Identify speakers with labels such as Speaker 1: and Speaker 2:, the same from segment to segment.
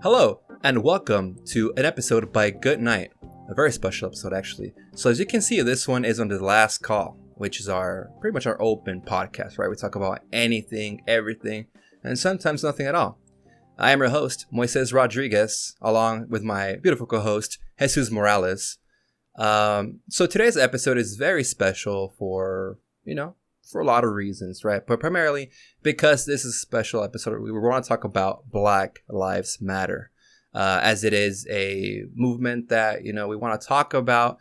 Speaker 1: Hello, and welcome to an episode by Goodnight. A very special episode, actually. So as you can see, this one is on the last call, which is pretty much our open podcast, right? We talk about anything, everything, and sometimes nothing at all. I am your host, Moises Rodriguez, along with my beautiful co-host, Jesus Morales. So today's episode is very special for a lot of reasons, right? But primarily because this is a special episode. We want to talk about Black Lives Matter, as it is a movement that, we want to talk about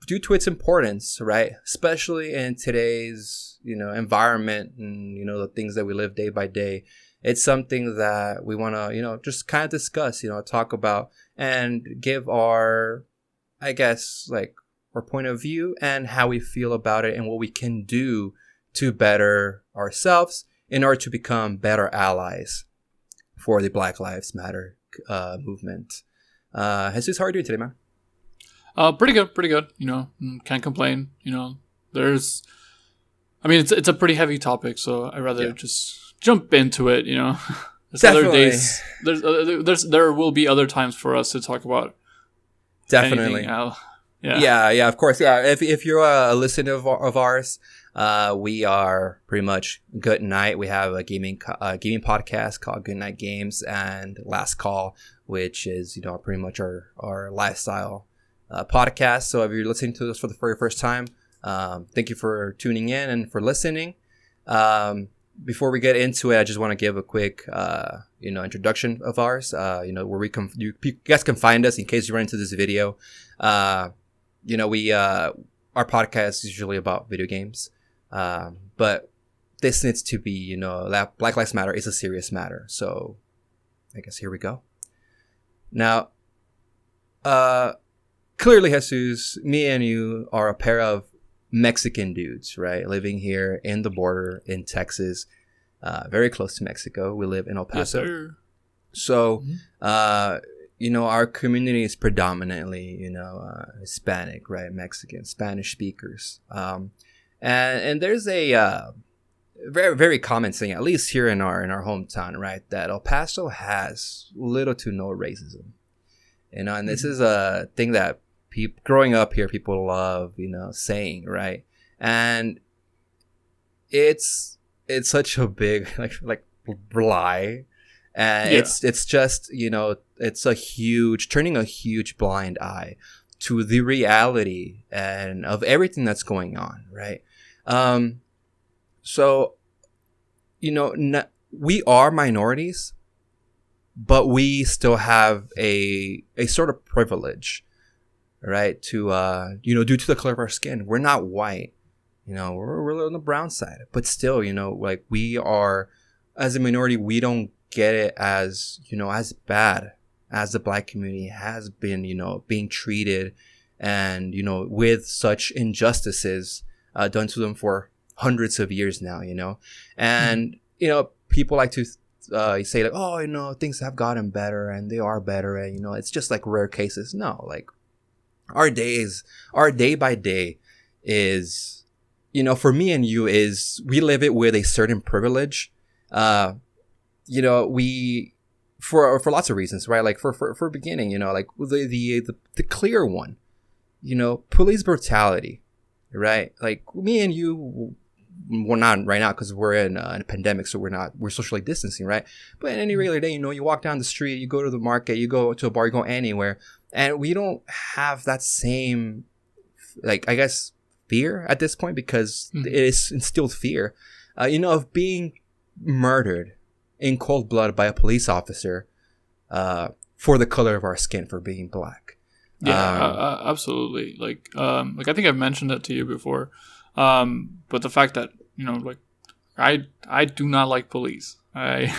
Speaker 1: due to its importance, right? Especially in today's, environment and, the things that we live day by day. It's something that we want to, just kind of discuss, talk about and give our point of view and how we feel about it and what we can do to better ourselves in order to become better allies for the Black Lives Matter movement. Jesus, how are you doing today, man?
Speaker 2: Pretty good. Can't complain. It's a pretty heavy topic, so I'd rather just jump into it. There's other days. There will be other times for us to talk about.
Speaker 1: Definitely. Yeah. Of course. Yeah. If you're a listener of ours, we are pretty much Goodnight. We have a gaming podcast called Goodnight Games and Last Call, which is pretty much our lifestyle podcast. So if you're listening to this for the very first time, thank you for tuning in and for listening. Before we get into it, I just want to give a quick introduction of ours. Where you guys can find us in case you run into this video. Our podcast is usually about video games, but this needs to be, that Black Lives Matter is a serious matter. So I guess here we go. Now, clearly, Jesus, me and you are a pair of Mexican dudes, right? Living here in the border in Texas, very close to Mexico. We live in El Paso.
Speaker 2: Yes, sir.
Speaker 1: So, our community is predominantly, Hispanic, right? Mexican, Spanish speakers. And there's a very, very common thing, at least here in our hometown, right? That El Paso has little to no racism. And this is a thing that growing up here, people love, saying, right? And it's such a big, like lie. And it's just, it's turning a huge blind eye to the reality and of everything that's going on, right? So, we are minorities, but we still have a sort of privilege, right? To, due to the color of our skin. We're not white, we're on the brown side, but still, we are, as a minority, we don't get it as bad as the Black community has been, being treated and, with such injustices done to them for hundreds of years now, and, people like to say like, oh, things have gotten better and they are better. And, it's just like rare cases. No, like our day by day is, for me and you is we live it with a certain privilege. We for lots of reasons, right? Like for beginning, like the clear one, police brutality, right? Like me and you, we're not right now because we're in a pandemic, so we're socially distancing, right? But in any regular day, you walk down the street, you go to the market, you go to a bar, you go anywhere, and we don't have that same, fear at this point because it is instilled fear, of being murdered in cold blood by a police officer for the color of our skin, for being Black.
Speaker 2: Absolutely. I think I've mentioned that to you before, but the fact that I do not like police. I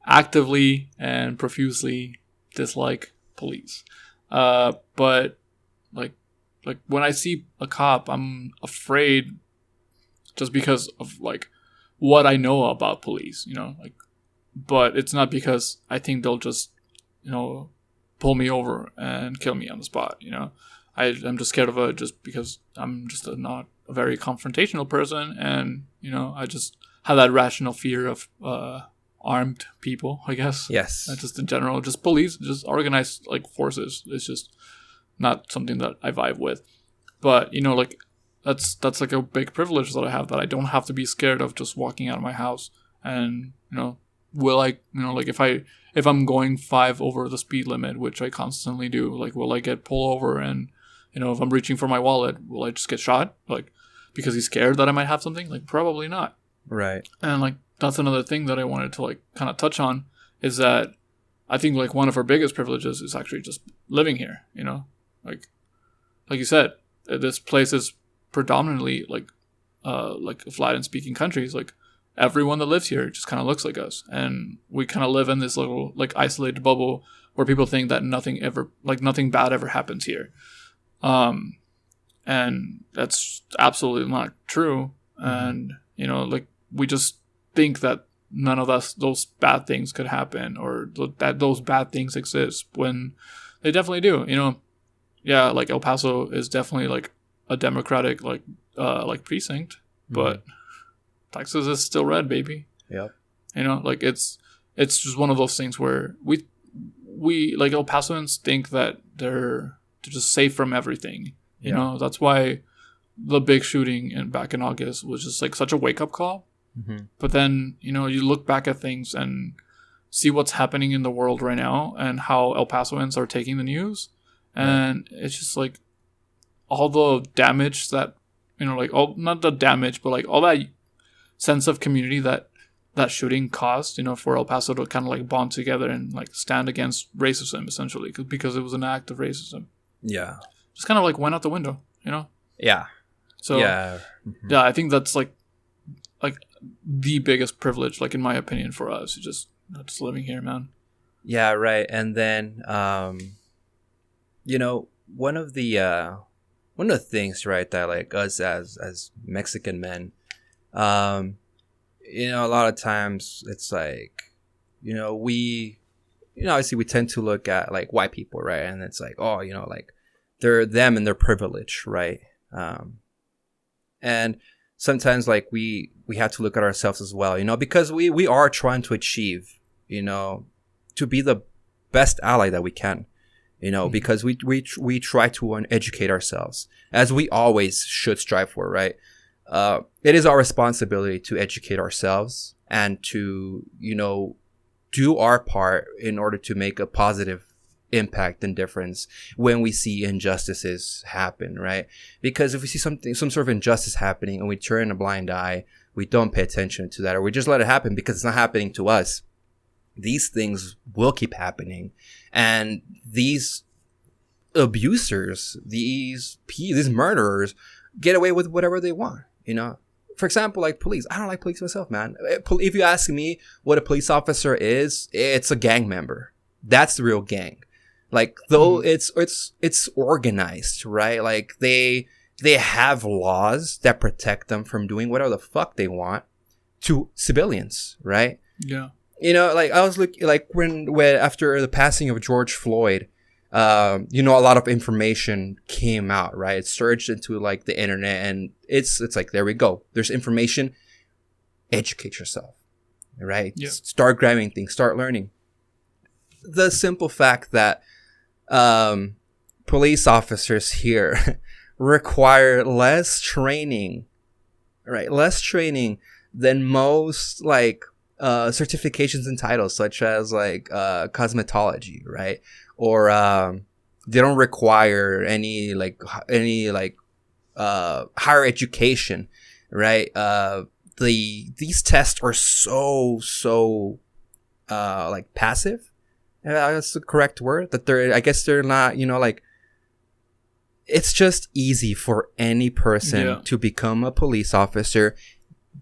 Speaker 2: actively and profusely dislike police. But when I see a cop, I'm afraid just because of what I know about police, but it's not because I think they'll just, pull me over and kill me on the spot, I'm just scared of it just because I'm just not a very confrontational person, and I just have that rational fear of armed people, I guess.
Speaker 1: Yes.
Speaker 2: Just in general, just police, just organized like forces. It's just not something that I vibe with. But like that's like a big privilege that I have, that I don't have to be scared of just walking out of my house. And will I like if I'm going 5 over the speed limit, which I constantly do, like will I get pulled over? And if I'm reaching for my wallet, will I just get shot? Like because he's scared that I might have something? Like probably not.
Speaker 1: Right.
Speaker 2: And like that's another thing that I wanted to like kind of touch on, is that I think like one of our biggest privileges is actually just living here. Like you said, this place is predominantly like Latin speaking countries. Like everyone that lives here just kind of looks like us, and we kind of live in this little like isolated bubble where people think that nothing bad ever happens here. And that's absolutely not true. And like we just think that none of those bad things could happen, or that those bad things exist, when they definitely do. Yeah, like El Paso is definitely like a democratic like precinct, but Texas is still red, baby.
Speaker 1: Yeah.
Speaker 2: Like it's just one of those things where we like El Pasoans think that they're just safe from everything. That's why the big shooting back in August was just like such a wake up call. Mm-hmm. But then you look back at things and see what's happening in the world right now, and how El Pasoans are taking the news, and it's just like all the damage that like all, not the damage, but like all that sense of community that shooting caused, for El Paso to kind of like bond together and like stand against racism, essentially, because it was an act of racism.
Speaker 1: Yeah.
Speaker 2: Just kind of like went out the window,
Speaker 1: Yeah.
Speaker 2: So yeah, I think that's like the biggest privilege, like in my opinion, for us, just living here, man.
Speaker 1: Yeah, right. And then one of the things, right, that like us as Mexican men, a lot of times it's like, we obviously we tend to look at like white people, right, and it's like, oh, like they're them and their privilege, right? And sometimes like we have to look at ourselves as well, because we are trying to achieve, to be the best ally that we can, because we try to educate ourselves, as we always should strive for, right? It is our responsibility to educate ourselves and to, do our part in order to make a positive impact and difference when we see injustices happen, right? Because if we see some sort of injustice happening and we turn a blind eye, we don't pay attention to that, or we just let it happen because it's not happening to us, these things will keep happening. And these abusers, these murderers get away with whatever they want, For example, like police. I don't like police myself, man. If you ask me what a police officer is, it's a gang member. That's the real gang. Like, though it's organized, right? Like they have laws that protect them from doing whatever the fuck they want to civilians, right?
Speaker 2: Yeah.
Speaker 1: Like I was looking, like when after the passing of George Floyd, a lot of information came out, right? It surged into like the internet, and it's like, there we go. There's information. Educate yourself, right?
Speaker 2: Yeah.
Speaker 1: Start grabbing things, start learning. The simple fact that police officers here require less training, right? Less training than most like certifications and titles, such as like cosmetology, right? Or they don't require any higher education, right? These tests are so like passive. That's the correct word. That they're not, like, it's just easy for any person to become a police officer,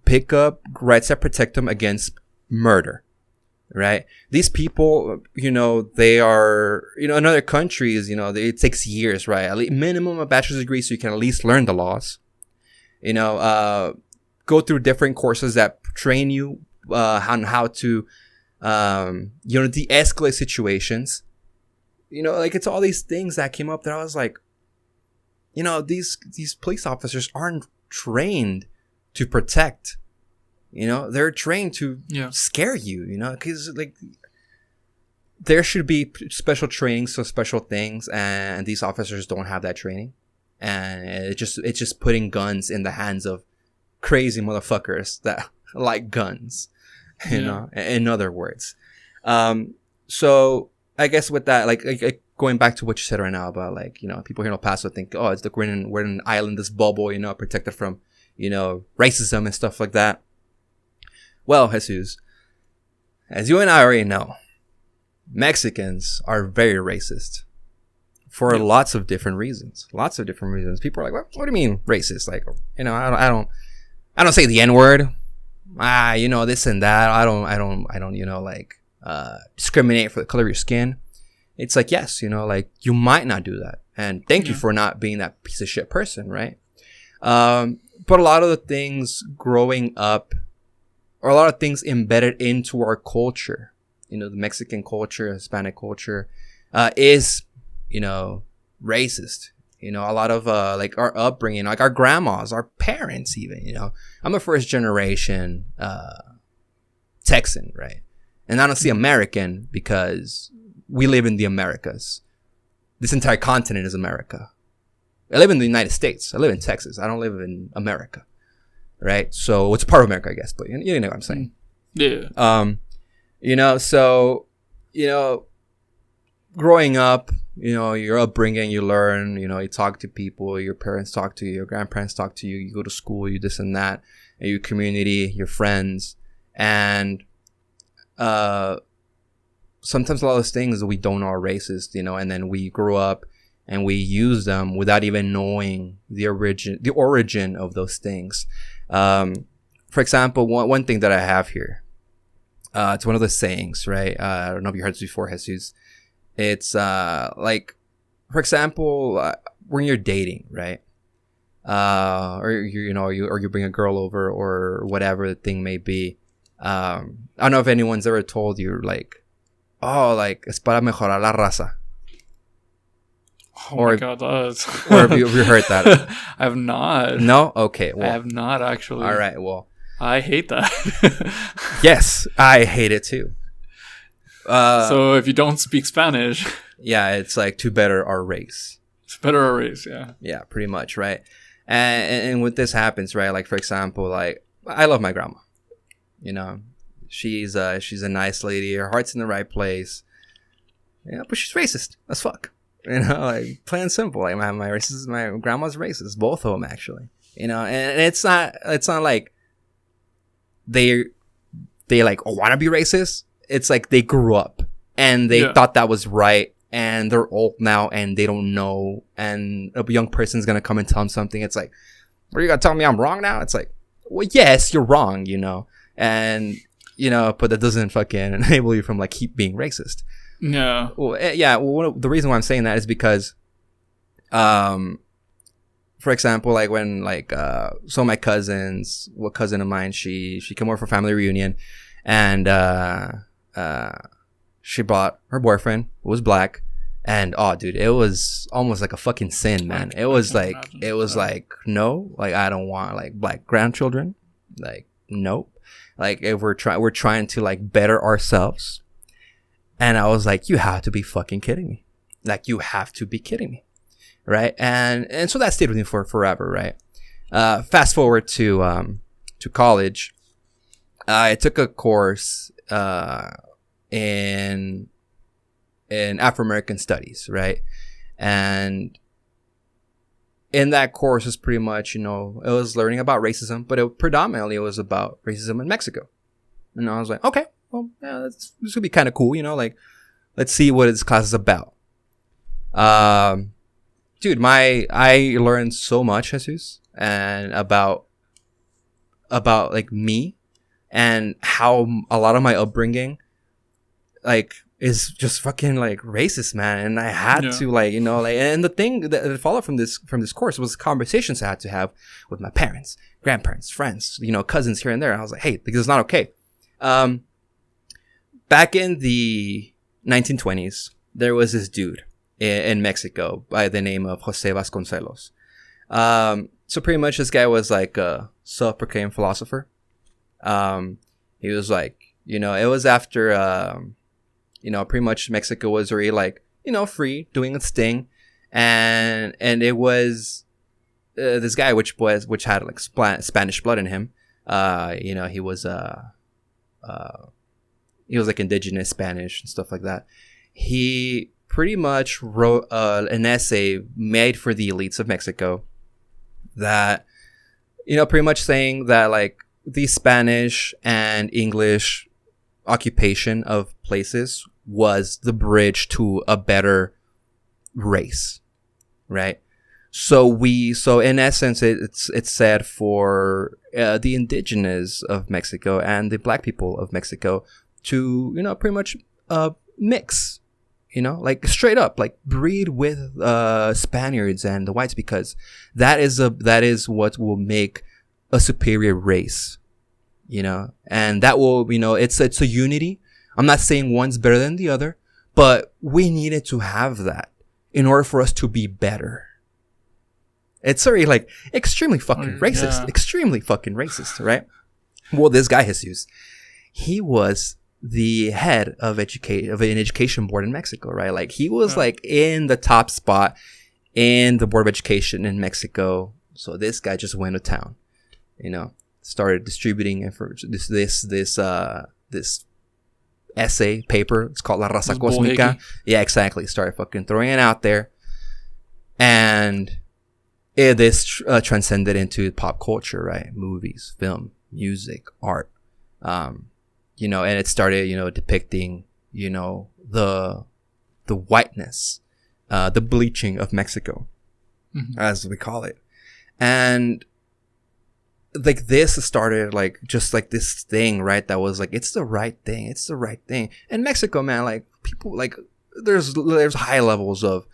Speaker 1: pick up rights that protect them against murder, right? These people, they are, in other countries, it takes years, right? At least minimum a bachelor's degree, so you can at least learn the laws, go through different courses that train you on how to de-escalate situations. Like, it's all these things that came up that I was like, these police officers aren't trained to protect You know, they're trained to scare you, you know, because like there should be special trainings for special things, and these officers don't have that training, and it's just putting guns in the hands of crazy motherfuckers that like guns, you know, in other words. So I guess with that, like going back to what you said right now about like, you know, people here in El Paso think, oh, it's like we're in an island, this bubble, you know, protected from, you know, racism and stuff like that. Well, Jesus, as you and I already know, Mexicans are very racist for lots of different reasons. People are like, what do you mean racist? Like, you know, I don't say the N-word. You know, this and that. I don't, you know, like, discriminate for the color of your skin. It's like, yes, you know, like you might not do that. And thank you for not being that piece of shit person. Right. But a lot of the things growing up, or a lot of things embedded into our culture, you know, the Mexican culture, Hispanic culture, is, you know, racist. You know, a lot of, like our upbringing, like our grandmas, our parents even, you know, I'm a first generation, Texan, right? And honestly American, because we live in the Americas. This entire continent is America. I live in the United States. I live in Texas. I don't live in America. Right? So it's part of America, I guess, but you know what I'm saying.
Speaker 2: Yeah.
Speaker 1: You know, so, you know, growing up, you know, your upbringing, you learn, you know, you talk to people, your parents talk to you, your grandparents talk to you, you go to school, you this and that, and your community, your friends, and sometimes a lot of those things that we don't know are racist, you know, and then we grow up and we use them without even knowing the origin of those things. For example, one thing that I have here, it's one of the sayings, right? I don't know if you heard this before, Jesus. It's, like, for example, when you're dating, right? Or you know, or you bring a girl over or whatever the thing may be. I don't know if anyone's ever told you, like, oh, like, es para mejorar la raza.
Speaker 2: Oh my God, that's...
Speaker 1: Or have you heard that?
Speaker 2: I have not.
Speaker 1: No? Okay.
Speaker 2: Well, I have not, actually.
Speaker 1: All right, well.
Speaker 2: I hate that.
Speaker 1: Yes, I hate it too.
Speaker 2: So if you don't speak Spanish...
Speaker 1: Yeah, it's like to better our race.
Speaker 2: It's better our race, yeah.
Speaker 1: Yeah, pretty much, right? And when this happens, right, like, for example, like, I love my grandma. You know, she's a nice lady. Her heart's in the right place. Yeah, but she's racist as fuck. You know, like, plain and simple. Like, my grandma's racist. Both of them, actually. You know, and it's not like they like want to be racist. It's like they grew up and they thought that was right, and they're old now and they don't know, and a young person's gonna come and tell them something. It's like, what, are you gonna tell me I'm wrong now? It's like, well, yes, you're wrong, you know, and you know, but that doesn't fucking enable you from like keep being racist.
Speaker 2: No.
Speaker 1: Well, yeah. Well, the reason why I'm saying that is because, for example, like when like some of my cousins, what cousin of mine, she came over for family reunion, and she brought her boyfriend, who was black, and oh, dude, it was almost like a fucking sin, man. It was like no, like I don't want like black grandchildren, like nope. Like if we're trying to like better ourselves. And I was like, you have to be fucking kidding me. Like, you have to be kidding me. Right? And so that stayed with me for forever, right? Fast forward to college. I took a course, in Afro-American studies, right? And in that course was pretty much, you know, it was learning about racism, but predominantly it was about racism in Mexico. And I was like, okay. Well, yeah, this would be kind of cool, you know, like, let's see what this class is about. Dude, I learned so much, Jesus, and about like me and how a lot of my upbringing, like, is just fucking like racist, man. And I had to like, you know, like, and the thing that followed from this course was conversations I had to have with my parents, grandparents, friends, you know, cousins here and there. And I was like, hey, because it's not okay. Back in the 1920s, there was this dude in Mexico by the name of Jose Vasconcelos. So pretty much this guy was like a self-proclaimed philosopher. He was like, it was after, pretty much Mexico was already like, free, doing its thing. And it was this guy, which had like Spanish blood in him. He was like indigenous Spanish and stuff like that. He pretty much wrote an essay made for the elites of Mexico that, pretty much saying that like the Spanish and English occupation of places was the bridge to a better race, right? So in essence, it's said for the indigenous of Mexico and the black people of Mexico to pretty much mix, like straight up, like breed with Spaniards and the whites, because that is what will make a superior race, and that will it's a unity. I'm not saying one's better than the other, but we needed to have that in order for us to be better. It's already like extremely fucking racist, right? Well, this guy Jesus, he was the head of an education board in Mexico, right? Like he was like in the top spot in the board of education in Mexico. So this guy just went to town, started distributing this essay paper. It's called La Raza Cósmica. Yeah, exactly. Started fucking throwing it out there, and this transcended into pop culture, right? Movies, film, music, art. And it started, depicting, the whiteness, the bleaching of Mexico, as we call it. And like this started like, just like this thing, right? That was like, it's the right thing. It's the right thing. And Mexico, man, like people, like there's high levels of,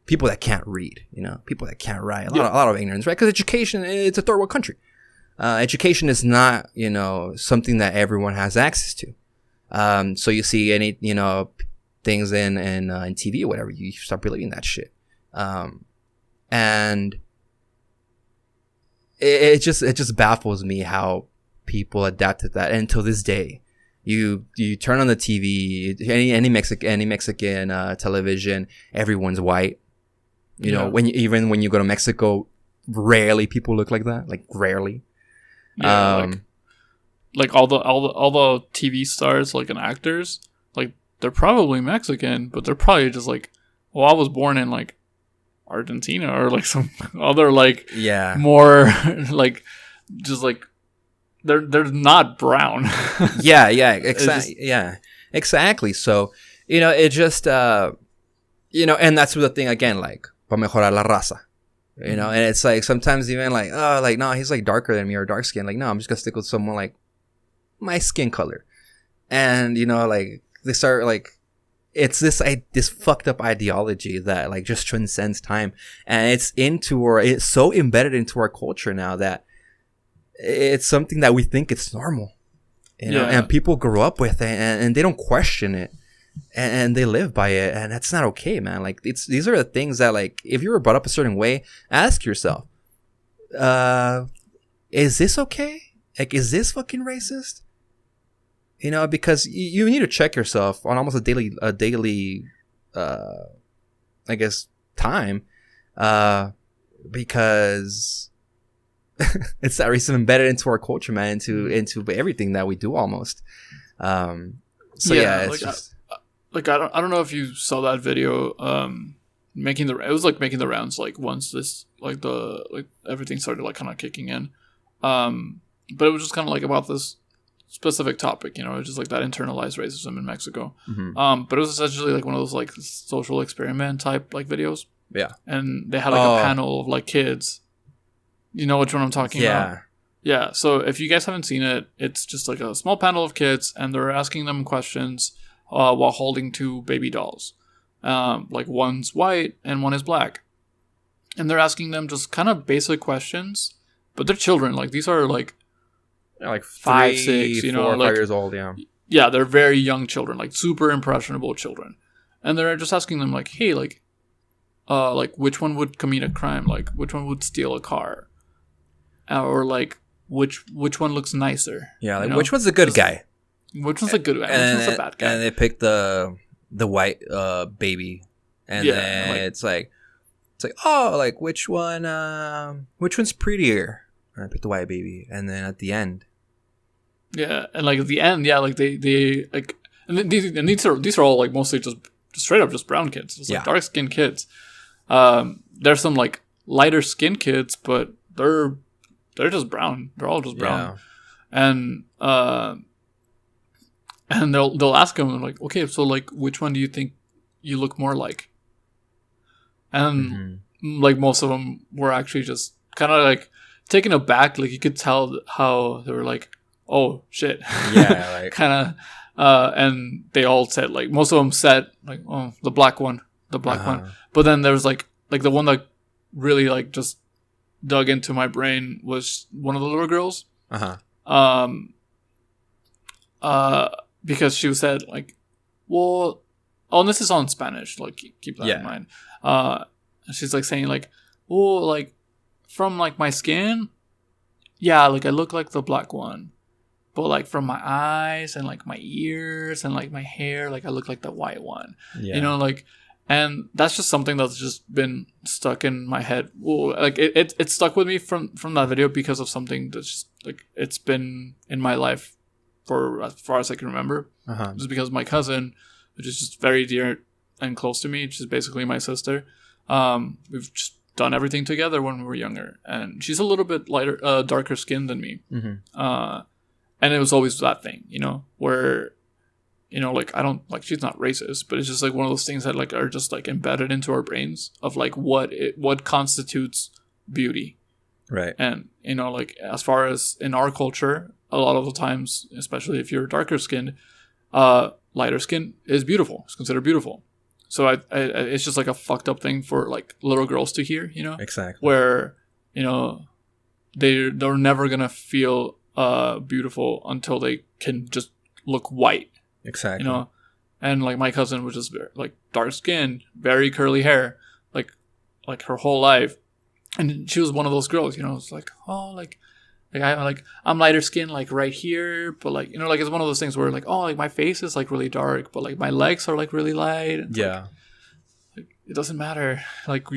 Speaker 1: people that can't read, people that can't write, a lot of ignorance, right? Because education, it's a third world country. Education is not, something that everyone has access to. So you see any, things in TV or whatever, you start believing that shit. And it just baffles me how people adapted that. And until this day, you turn on the TV, any Mexican television, everyone's white. When you go to Mexico, rarely people look like that. Like rarely.
Speaker 2: Yeah, like all the TV stars, like and actors, like they're probably Mexican, but they're probably just like, well, I was born in like Argentina or like some other like more like just like they're not brown. Exactly. So it just and that's the thing again, like para mejorar la raza. And it's like sometimes even like, oh, like, no, he's like darker than me or dark skin. Like, no, I'm just gonna stick with someone like my skin color. And, like they start like, it's this fucked up ideology that like just transcends time. And it's so embedded into our culture now that it's something that we think it's normal, and people grow up with it and they don't question it. And they live by it, and that's not okay, man. Like these are the things that, like, if you were brought up a certain way, ask yourself, is this okay? Like, is this fucking racist? Because you need to check yourself on almost a daily, I guess, time, because it's that racism embedded into our culture, man, into everything that we do almost. It's like,
Speaker 1: just.
Speaker 2: Like I don't know if you saw that video making the rounds like once this like everything started like kind of kicking in, but it was just kind of like about this specific topic, just like that internalized racism in Mexico. But it was essentially like one of those like social experiment type like videos. Yeah. And they had like a panel of like kids. You know which one I'm talking about? Yeah. So if you guys haven't seen it, it's just like a small panel of kids, and they're asking them questions while holding two baby dolls. Like one's white and one is black. And they're asking them just kind of basic questions, but they're children. Like these are like 5, 6, 4, 5 years old. Yeah. Yeah. They're very young children, like super impressionable children. And they're just asking them like, hey, like which one would commit a crime? Like which one would steal a car? Or like, which one looks nicer.
Speaker 1: Yeah, like which one's the good guy?
Speaker 2: Which one's a good guy? Which one's a bad guy?
Speaker 1: And they pick the white baby, and then it's like oh, like which one's prettier? And I pick the white baby, and then at the end,
Speaker 2: yeah, and like at the end, yeah, like they like, and these are all like mostly just straight up just brown kids, just like dark skinned kids. There's some like lighter skinned kids, but they're just brown. They're all just brown, and they'll ask him like, okay, so like which one do you think you look more like? And like most of them were actually just kind of like taken aback. Like you could tell how they were like, oh shit,
Speaker 1: yeah, like
Speaker 2: kind of. And they all said like most of them said like, oh, the black one. But then there was like the one that really like just dug into my brain was one of the little girls. Because she said like, well, and this is all in Spanish. Like keep that in mind. She's like saying like, well, like from like my skin, yeah, like I look like the black one, but like from my eyes and like my ears and like my hair, like I look like the white one. You know, like, and that's just something that's just been stuck in my head. Well, like it stuck with me from that video because of something that's just like it's been in my life for as far as I can remember. Just because my cousin, which is just very dear and close to me, which is basically my sister. We've just done everything together when we were younger, and she's a little bit lighter, darker skinned than me. And it was always that thing, you know, where, you know, like I don't like she's not racist, but it's just like one of those things that like are just like embedded into our brains of like what constitutes beauty,
Speaker 1: right?
Speaker 2: And you know, like as far as in our culture, a lot of the times, especially if you're darker skinned, lighter skin is beautiful. It's considered beautiful. So I it's just like a fucked up thing for like little girls to hear, you know?
Speaker 1: Exactly.
Speaker 2: Where, you know, they're never gonna feel beautiful until they can just look white.
Speaker 1: Exactly.
Speaker 2: You know? And like my cousin was just very, like dark skinned, very curly hair, like her whole life. And she was one of those girls, you know, it's like, oh, like I'm lighter skinned like right here, but like, you know, like it's one of those things where like, oh, like my face is like really dark, but like my legs are like really light. And like it doesn't matter. Like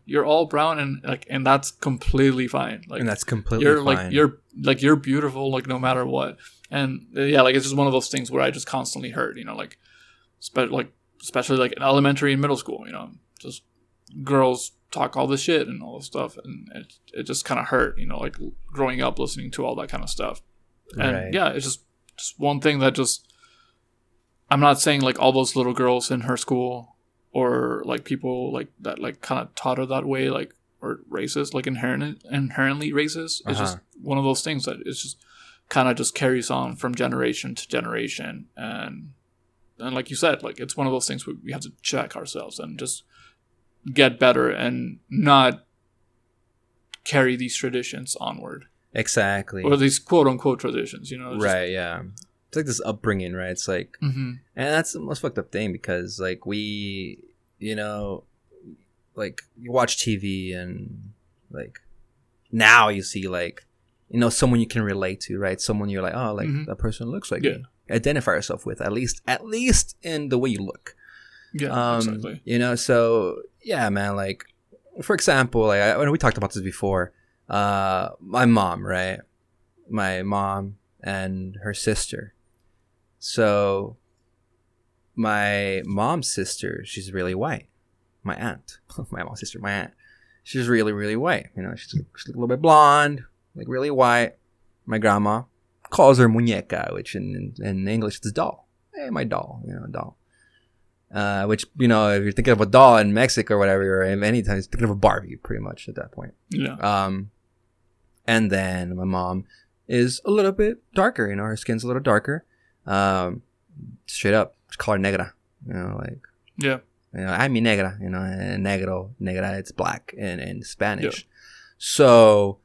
Speaker 2: you're all brown and that's completely fine. Like,
Speaker 1: and that's completely
Speaker 2: you're
Speaker 1: fine.
Speaker 2: You're beautiful like no matter what. And yeah, like it's just one of those things where I just constantly heard, you know, like especially like in elementary and middle school, you know, just girls talk all this shit and all this stuff, and it just kind of hurt, you know, like growing up listening to all that kind of stuff. And yeah, it's just one thing that just, I'm not saying like all those little girls in her school or like people like that like kind of taught her that way, like, or racist, like inherently racist. It's just one of those things that it's just kind of just carries on from generation to generation. And like you said, like it's one of those things where we have to check ourselves and just get better and not carry these traditions onward.
Speaker 1: Exactly.
Speaker 2: Or these quote unquote traditions, you know?
Speaker 1: Right, yeah. It's like this upbringing, right? It's like, and that's the most fucked up thing because like we, you know, like you watch TV and like now you see like, you know, someone you can relate to, right? Someone you're like, oh, like that person looks like me. Identify yourself with at least in the way you look.
Speaker 2: Yeah, exactly.
Speaker 1: You know, so yeah, man. Like, for example, like when we talked about this before, my mom, right? My mom and her sister. So, my mom's sister, she's really white. My aunt, my mom's sister, my aunt, she's really, really white. You know, she's a little bit blonde, like really white. My grandma calls her muñeca, which in English is doll. Hey, my doll, you know, doll. Which, you know, if you're thinking of a doll in Mexico or whatever, or anytime, you're thinking of a Barbie, pretty much, at that point.
Speaker 2: Yeah.
Speaker 1: And then my mom is a little bit darker, you know, her skin's a little darker. Straight up, just call her negra, you know, like.
Speaker 2: Yeah.
Speaker 1: You know, I'm mi negra, you know, and negra, it's black in Spanish. Yeah. So,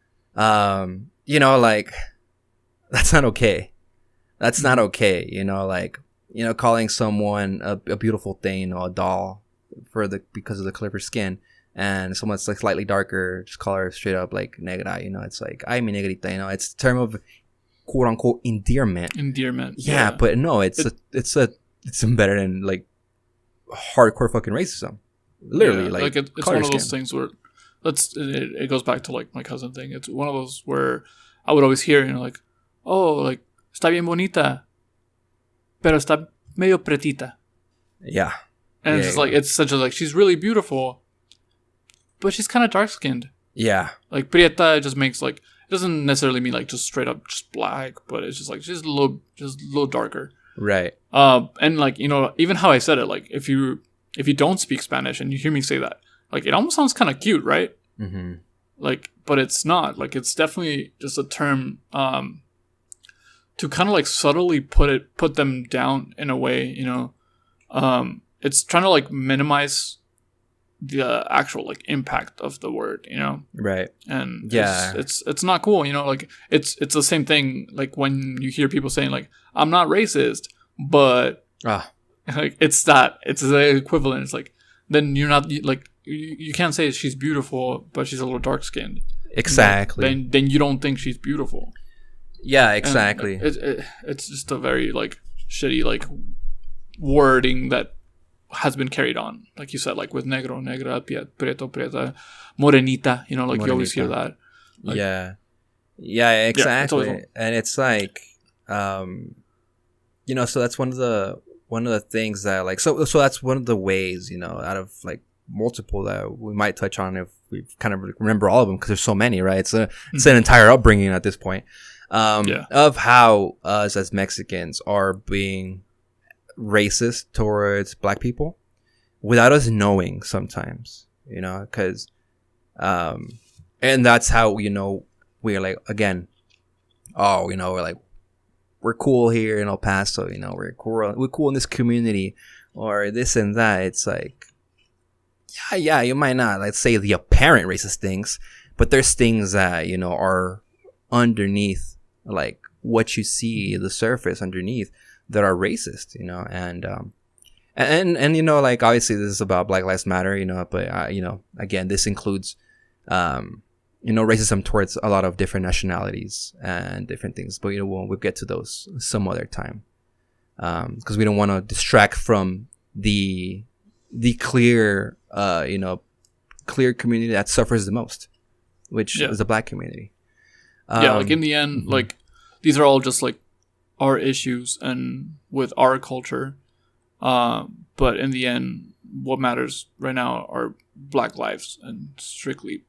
Speaker 1: you know, like, that's not okay. That's not okay, you know, like, you know, calling someone a beautiful thing, you know, a doll because of the color of her skin, and someone's like slightly darker, just call her straight up like negra. You know, it's like ay mi negrita. You know, it's a term of quote unquote endearment. Yeah, but no, it's better than like hardcore fucking racism. Literally, like
Speaker 2: it's one of those things where it goes back to like my cousin thing. It's one of those where I would always hear, you know, like, oh, like está bien bonita, pero está medio pretita.
Speaker 1: Yeah.
Speaker 2: And it's just like, it's such a, like, she's really beautiful, but she's kind of dark skinned.
Speaker 1: Yeah.
Speaker 2: Like, prieta just makes, like, it doesn't necessarily mean, like, just straight up just black, but it's just, like, she's a little darker.
Speaker 1: Right.
Speaker 2: And, like, you know, even how I said it, like, if you don't speak Spanish and you hear me say that, like, it almost sounds kind of cute, right?
Speaker 1: Mm-hmm. Like,
Speaker 2: but it's not. Like, it's definitely just a term, to kind of, like, subtly put them down in a way, you know. It's trying to like minimize the actual like impact of the word, you know.
Speaker 1: Right.
Speaker 2: And it's not cool, you know. Like it's the same thing like when you hear people saying like I'm not racist, but like it's the equivalent. It's like then you're not like you can't say she's beautiful, but she's a little dark skinned.
Speaker 1: Exactly.
Speaker 2: Like, then you don't think she's beautiful.
Speaker 1: Yeah, exactly.
Speaker 2: It's just a very like shitty like wording that has been carried on, like you said, like with negro, negra, prieto, prieta, morenita. You know, like morenita. You always hear that. Like,
Speaker 1: yeah, exactly. Yeah, and it's like, you know, so that's one of the things that like so that's one of the ways, you know, out of like multiple that we might touch on if we kind of remember all of them because there's so many, right? It's an entire upbringing at this point, of how us as Mexicans are being racist towards black people without us knowing sometimes, you know, because and that's how, you know, we're like, again, oh, you know, we're cool here in El Paso, you know, we're cool in this community or this and that. It's like, yeah, you might not like say the apparent racist things, but there's things that, you know, are underneath, like what you see, the surface underneath, that are racist, you know, and you know, like obviously this is about Black Lives Matter, you know, but you know, again, this includes you know, racism towards a lot of different nationalities and different things, but you know, we'll get to those some other time, because we don't want to distract from the clear you know, clear community that suffers the most, which is the black community.
Speaker 2: Like in the end, like these are all just like our issues and with our culture, but in the end what matters right now are black lives and strictly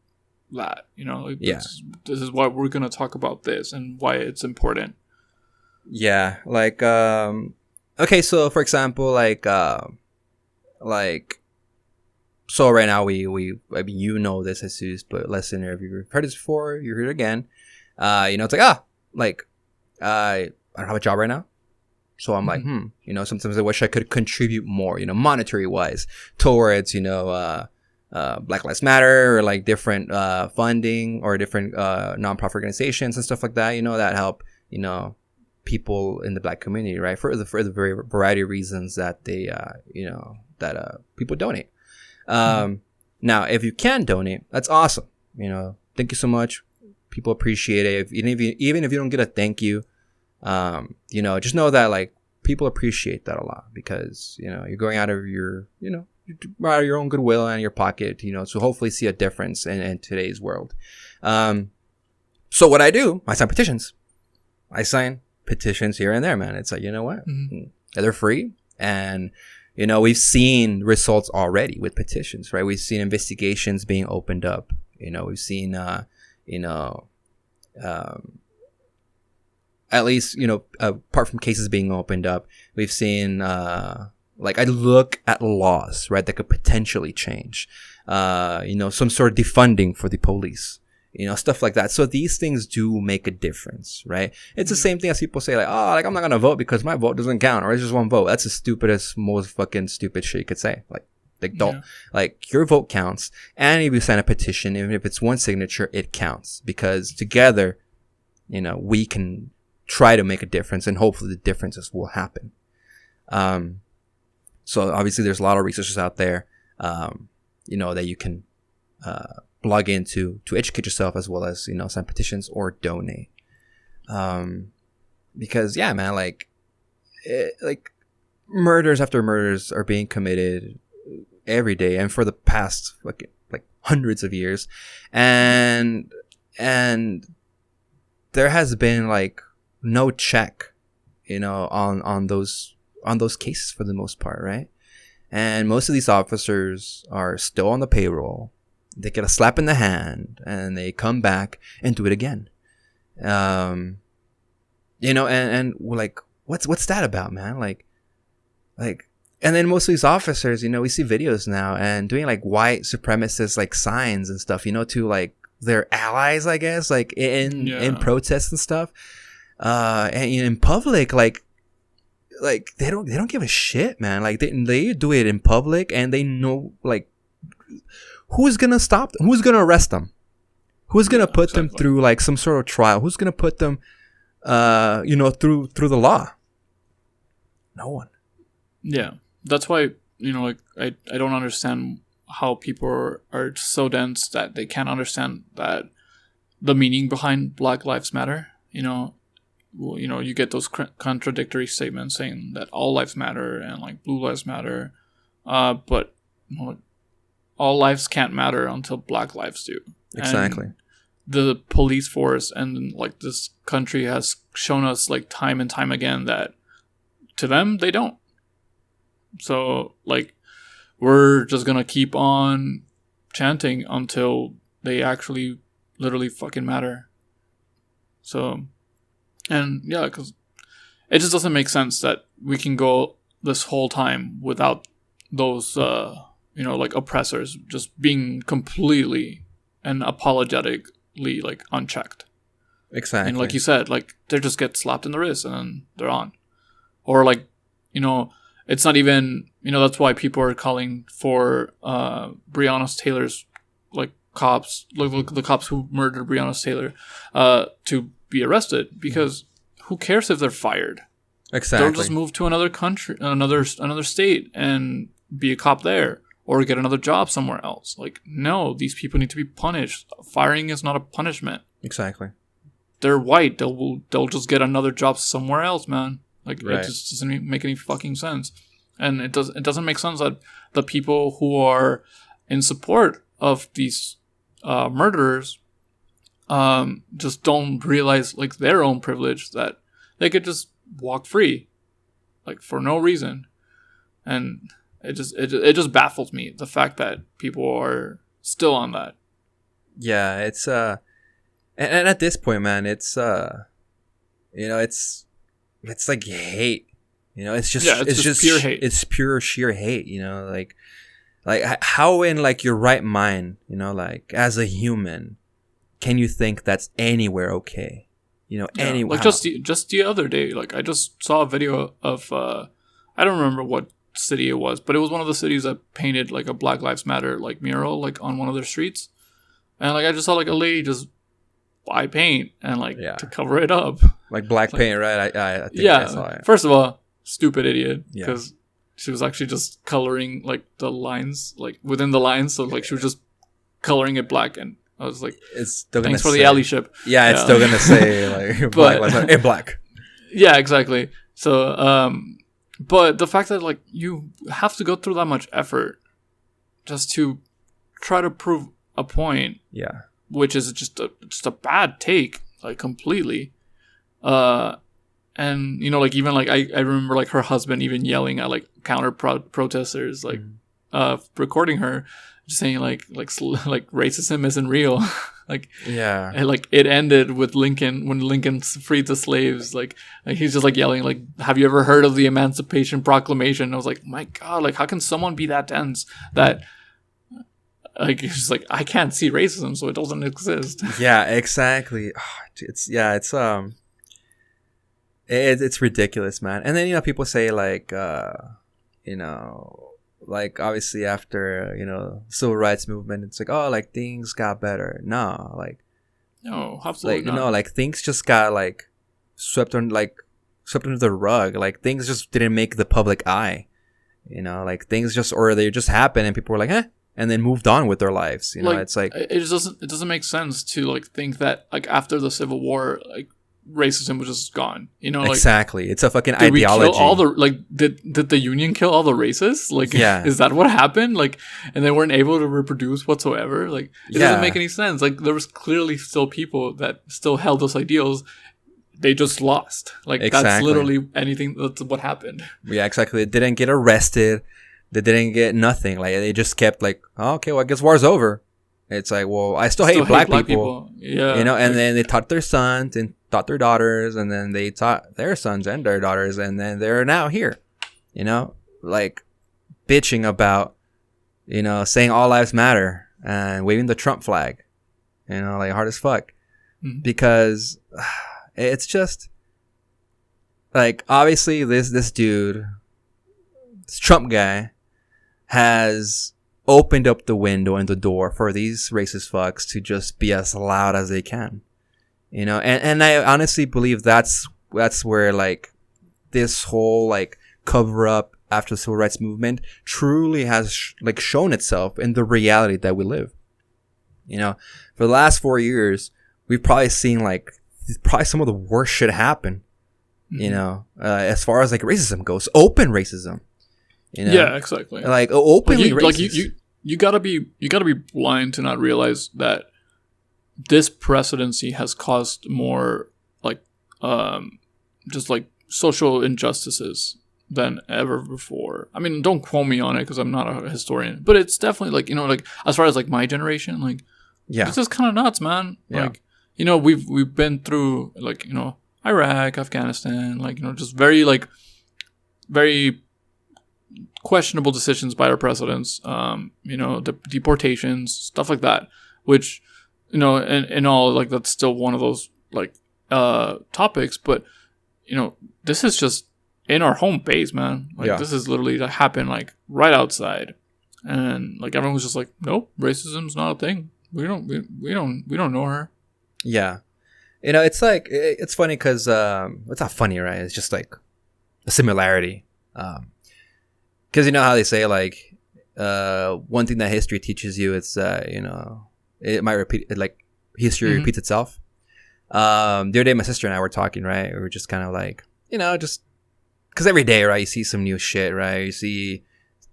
Speaker 2: that, you know, like this is why we're going to talk about this and why it's important.
Speaker 1: Like okay, so for example, like so right now we I mean, you know this, Jesus, but listener, if you've heard this before, you heard it again, you know, it's like I don't have a job right now. So I'm like, you know, sometimes I wish I could contribute more, you know, monetary wise towards, you know, Black Lives Matter or like different funding or different nonprofit organizations and stuff like that, you know, that help, you know, people in the black community, right? For the very variety of reasons that they, you know, that people donate. Now, if you can donate, that's awesome. You know, thank you so much. People appreciate it. Even if you don't get a thank you, you know, just know that like people appreciate that a lot because, you know, you're going out of your, you know, out of your own goodwill and your pocket, you know, so hopefully see a difference in today's world. So what I do, I sign petitions. I sign petitions here and there, man. It's like, you know what? They're free. And, you know, we've seen results already with petitions, right? We've seen investigations being opened up. You know, we've seen, you know, at least, you know, apart from cases being opened up, we've seen, like, I look at laws, right, that could potentially change, you know, some sort of defunding for the police, you know, stuff like that. So these things do make a difference, right? It's the same thing as people say, like, oh, like, I'm not going to vote because my vote doesn't count, or it's just one vote. That's the stupidest, most fucking stupid shit you could say. Like, don't, like, your vote counts. And if you sign a petition, even if it's one signature, it counts because together, you know, we can try to make a difference and hopefully the differences will happen. So obviously there's a lot of resources out there, you know, that you can log in to educate yourself, as well as, sign petitions or donate. Because yeah, man, like murders after murders are being committed every day and for the past like hundreds of years, and there has been like no check, on those cases for the most part, right? And most of these officers are still on the payroll. They get a slap in the hand and they come back and do it again. And we're like, what's that about, man? Like, and then most of these officers, we see videos now and doing like white supremacist like signs and stuff, to like their allies, I guess, like in protests and stuff. And in public, like they don't give a shit, man. Like they do it in public, and they know like who's gonna stop them, who's gonna arrest them, who's gonna put them through like some sort of trial, who's gonna put them, through the law. No one.
Speaker 2: Yeah, that's why like I don't understand how people are so dense that they can't understand that the meaning behind Black Lives Matter. You get those contradictory statements saying that all lives matter and like blue lives matter, but all lives can't matter until Black lives do.
Speaker 1: Exactly.
Speaker 2: And the police force and like this country has shown us like time and time again that to them they don't. So like we're just gonna keep on chanting until they actually literally fucking matter. So, and yeah, because it just doesn't make sense that we can go this whole time without those like oppressors just being completely and apologetically like unchecked.
Speaker 1: Exactly.
Speaker 2: And like you said, like they just get slapped in the wrist and then they're on. Or like, it's not even, that's why people are calling for Breonna Taylor's like cops, like the cops who murdered Breonna Taylor, to be arrested, because who cares if they're fired?
Speaker 1: Exactly.
Speaker 2: They'll just move to another country, another state, and be a cop there, or get another job somewhere else. Like, no, these people need to be punished. Firing is not a punishment.
Speaker 1: Exactly.
Speaker 2: They're white. They'll just get another job somewhere else, man. Like,
Speaker 1: right.
Speaker 2: It just doesn't make any fucking sense. And it doesn't make sense that the people who are in support of these murderers just don't realize like their own privilege, that they could just walk free, like for no reason. And it just baffles me, the fact that people are still on that.
Speaker 1: Yeah, it's and at this point, man, it's it's like hate. It's just
Speaker 2: it's just pure hate.
Speaker 1: It's pure sheer hate. Like how in like your right mind, like as a human, can you think that's anywhere okay? Anywhere.
Speaker 2: Like just the other day, like I just saw a video of I don't remember what city it was, but it was one of the cities that painted like a Black Lives Matter like mural like on one of their streets, and like I just saw like a lady just buy paint and like to cover it up,
Speaker 1: like black paint, right? I think I saw it.
Speaker 2: First of all, stupid idiot, because she was actually just coloring like the lines like within the lines, so like she was just coloring it black, and I was like,
Speaker 1: it's still
Speaker 2: thanks for the alley ship.
Speaker 1: Yeah, it's still gonna say like black.
Speaker 2: Yeah, exactly. So but the fact that like you have to go through that much effort just to try to prove a point, which is just a bad take, like completely. And like even like I remember like her husband even yelling at like counter protesters, like recording her, just saying like racism isn't real. Like, and like it ended with Lincoln, when Lincoln freed the slaves, like he's just like yelling like, have you ever heard of the Emancipation Proclamation? And I was like, my God, like how can someone be that dense that like it's just like, I can't see racism, so it doesn't exist.
Speaker 1: Yeah, exactly. It's ridiculous, man. And then people say like like obviously after civil rights movement, it's like, oh, like things got better. No,
Speaker 2: absolutely
Speaker 1: like
Speaker 2: not.
Speaker 1: like things just got like swept under the rug. Like things just didn't make the public eye. Like things just, or they just happened and people were like, and then moved on with their lives. You know,
Speaker 2: Like,
Speaker 1: it's like
Speaker 2: it doesn't make sense to like think that like after the Civil War, like racism was just gone. You know, like
Speaker 1: exactly. It's a fucking
Speaker 2: did we
Speaker 1: ideology.
Speaker 2: kill all the like did the Union kill all the races? Like,
Speaker 1: Yeah.
Speaker 2: is that what happened? Like, and they weren't able to reproduce whatsoever. Like, it doesn't make any sense. Like, there was clearly still people that still held those ideals. They just lost. Like, that's literally anything. That's what happened.
Speaker 1: Yeah, exactly. They didn't get arrested. They didn't get nothing. Like, they just kept like, oh, okay, well, I guess war's over. It's like, well, I still hate black people.
Speaker 2: Yeah.
Speaker 1: You know, and then they taught their sons and taught their daughters, and then they taught their sons and their daughters, and then they're now here. You know, like bitching about, you know, saying all lives matter and waving the Trump flag. You know, like hard as fuck. Mm-hmm. Because it's just like, obviously this dude, this Trump guy, has opened up the window and the door for these racist fucks to just be as loud as they can, you know. And I honestly believe that's where like this whole like cover up after the civil rights movement truly has shown itself in the reality that we live. You know, for the last 4 years, we've probably seen like probably some of the worst shit happen. Mm-hmm. You know, as far as like racism goes, open racism. You know?
Speaker 2: Yeah, exactly.
Speaker 1: Like openly racist.
Speaker 2: You gotta be blind to not realize that this presidency has caused more like just like social injustices than ever before. I mean, don't quote me on it because I'm not a historian, but it's definitely like, you know, like as far as like my generation, like this is kind of nuts, man. Yeah. Like, you know, we've been through like, you know, Iraq, Afghanistan, like, you know, just very questionable decisions by our presidents, you know, the deportations, stuff like that, which, you know, and all, like, that's still one of those, like, topics, but, you know, this is just in our home base, man. Like, this is literally that happened, like, right outside, and, like, everyone was just like, nope, racism's not a thing. We don't know her.
Speaker 1: Yeah. You know, it's like, it's funny because, it's not funny, right? It's just, like, a similarity. Because you know how they say, like, one thing that history teaches you, it's, you know, it might repeat, like, history repeats itself. The other day, my sister and I were talking, right? We were just kind of like, you know, just, because every day, right, you see some new shit, right? You see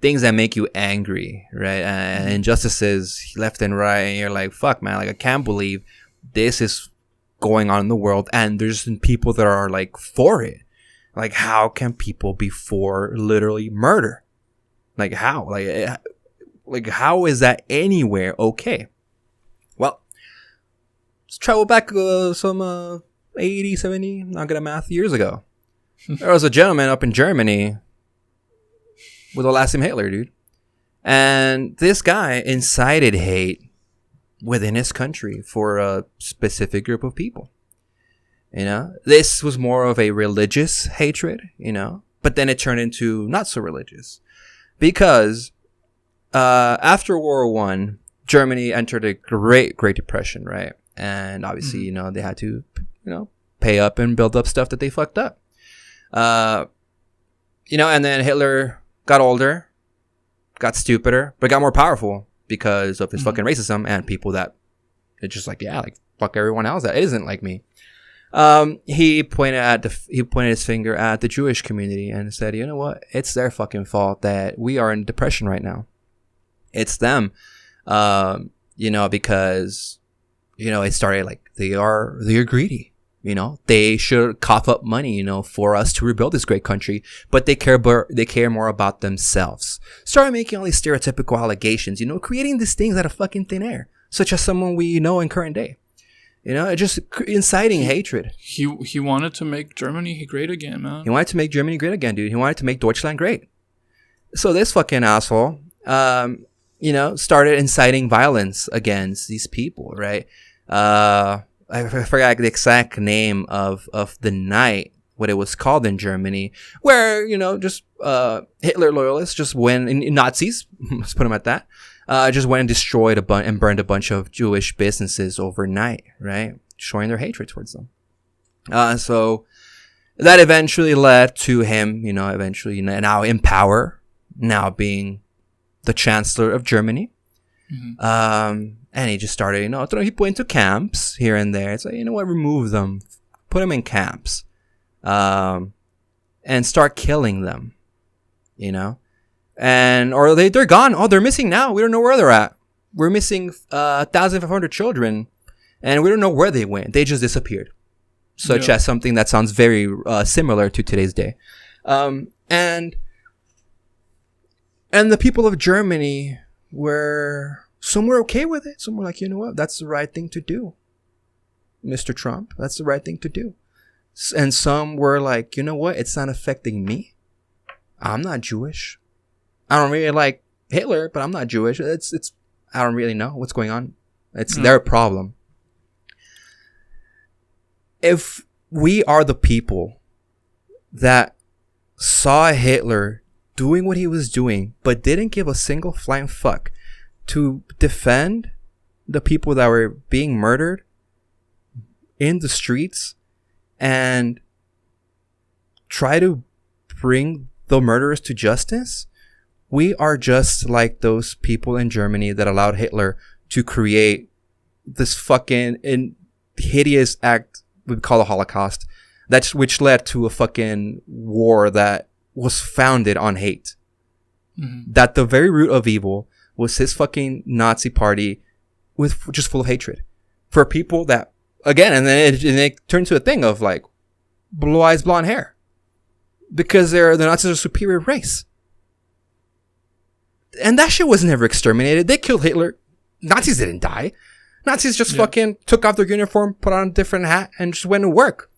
Speaker 1: things that make you angry, right? And injustices left and right, and you're like, fuck, man, like, I can't believe this is going on in the world, and there's people that are, like, for it. Like, how can people be for literally murder? Like, how? Like, how is that anywhere okay? Well, let's travel back some 80, 70, not good at math, years ago. There was a gentleman up in Germany with the last name Hitler, dude. And this guy incited hate within his country for a specific group of people. You know, this was more of a religious hatred, you know, but then it turned into not so religious. Because after World War I, Germany entered a great depression, right? And obviously, you know, they had to, you know, pay up and build up stuff that they fucked up. You know, and then Hitler got older, got stupider, but got more powerful because of his fucking racism and people that it's just like, yeah, like fuck everyone else that isn't like me. He pointed his finger at the Jewish community and said, you know what? It's their fucking fault that we are in depression right now. It's them. You know, because, you know, it started like they're greedy. You know, they should cough up money, you know, for us to rebuild this great country, but they care more about themselves. Started making all these stereotypical allegations, you know, creating these things out of fucking thin air, such as someone we know in current day. You know, just inciting hatred.
Speaker 2: He wanted to make Germany great again, man.
Speaker 1: He wanted to make Germany great again, dude. He wanted to make Deutschland great. So this fucking asshole, you know, started inciting violence against these people, right? I forgot the exact name of the night, what it was called in Germany, where, you know, just Hitler loyalists just went, in Nazis, let's put them at that, just went and destroyed and burned a bunch of Jewish businesses overnight, right? Showing their hatred towards them. So that eventually led to him, you know, now in power, now being the Chancellor of Germany. And he just started, throwing people into camps here and there. It's like, you know what, remove them, put them in camps, and start killing them, or they're gone. Oh, they're missing now. We don't know where they're at. We're missing 1,500 children, and we don't know where they went. They just disappeared. Such as something that sounds very similar to today's day. And the people of Germany some were okay with it. Some were like, you know what? That's the right thing to do, Mr. Trump. That's the right thing to do. And some were like, you know what? It's not affecting me. I'm not Jewish. I don't really like Hitler, but I'm not Jewish. I don't really know what's going on. It's their problem. If we are the people that saw Hitler doing what he was doing, but didn't give a single flying fuck to defend the people that were being murdered in the streets and try to bring the murderers to justice, we are just like those people in Germany that allowed Hitler to create this fucking hideous act we call the Holocaust, which led to a fucking war that was founded on hate. That the very root of evil was his fucking Nazi party with just full of hatred for people that, again, and then it turned to a thing of like blue eyes, blonde hair, because the Nazis are a superior race. And that shit was never exterminated. They killed Hitler. Nazis didn't die. Nazis just fucking took off their uniform, put on a different hat, and just went to work.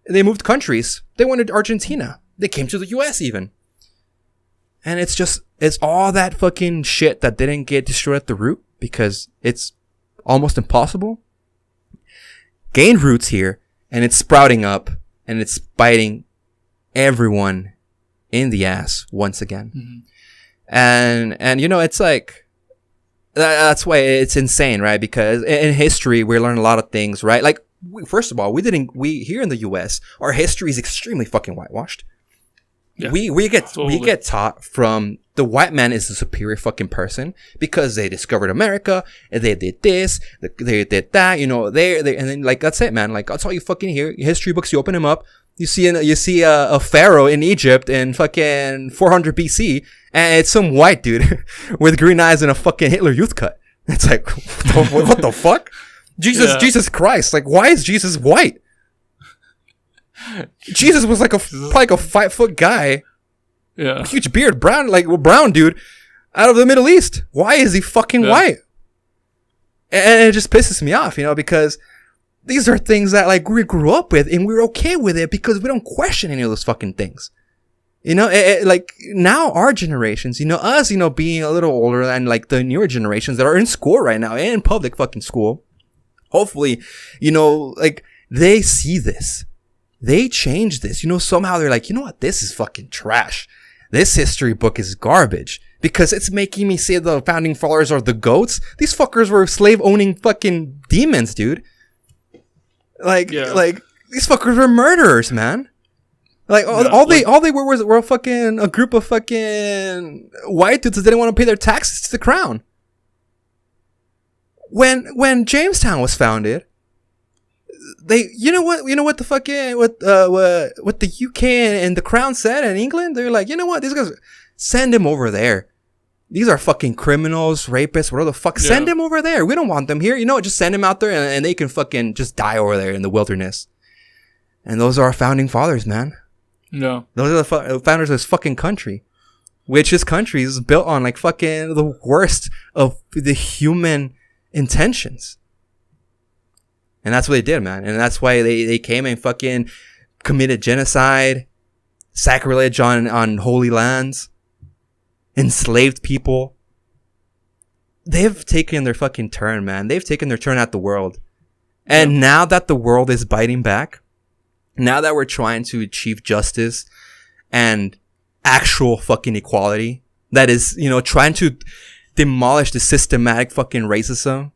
Speaker 1: They moved countries. They went to Argentina. They came to the US even. And it's all that fucking shit that didn't get destroyed at the root because it's almost impossible. Gained roots here, and it's sprouting up, and it's biting everyone in the ass once again. And it's like, that's why it's insane, right? Because in history, we learn a lot of things, right? Like, first of all, we here in the US, our history is extremely fucking whitewashed. Yeah, we get taught from the white man is the superior fucking person because they discovered America and they did this, they did that, they and then like that's it, man. Like that's all you fucking hear. History books, you open them up, you see a pharaoh in Egypt in fucking 400 BC, and it's some white dude with green eyes and a fucking Hitler Youth cut. It's like what the fuck? Jesus Christ! Like why is Jesus white? Jesus was like probably a 5-foot guy. Yeah. Huge beard, brown dude out of the Middle East. Why is he fucking white? And it just pisses me off, because these are things that like we grew up with and we're okay with it because we don't question any of those fucking things. Like now our generations, us, being a little older than like the newer generations that are in school right now, in public fucking school. Hopefully, like they see this. They change this. Somehow they're like, you know what? This is fucking trash. This history book is garbage because it's making me say the founding fathers are the goats. These fuckers were slave owning fucking demons, dude. Like these fuckers were murderers, man. Like all they were fucking a group of fucking white dudes that didn't want to pay their taxes to the crown. When Jamestown was founded, what the fucking what the UK and the Crown said in England? They're like, these guys, send them over there. These are fucking criminals, rapists, whatever the fuck. Yeah. Send them over there. We don't want them here. Just send them out there and they can fucking just die over there in the wilderness. And those are our founding fathers, man.
Speaker 2: No,
Speaker 1: those are the founders of this fucking country, which this country is built on like fucking the worst of the human intentions. And that's what they did, man. And that's why they came and fucking committed genocide, sacrilege on holy lands, enslaved people. They've taken their fucking turn, man. They've taken their turn at the world. And now that the world is biting back, now that we're trying to achieve justice and actual fucking equality, that is, trying to demolish the systematic fucking racism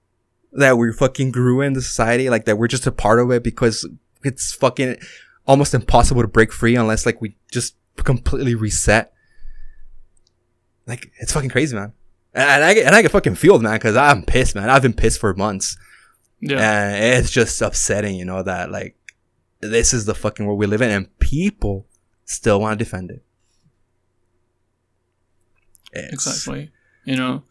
Speaker 1: that we fucking grew in the society, like that we're just a part of it because it's fucking almost impossible to break free unless like we just completely reset. Like it's fucking crazy, man. And I get fucking fueled, man, because I'm pissed, man. I've been pissed for months. Yeah. And it's just upsetting, you know, that like this is the fucking world we live in, and people still want to defend it.
Speaker 2: Exactly. You know,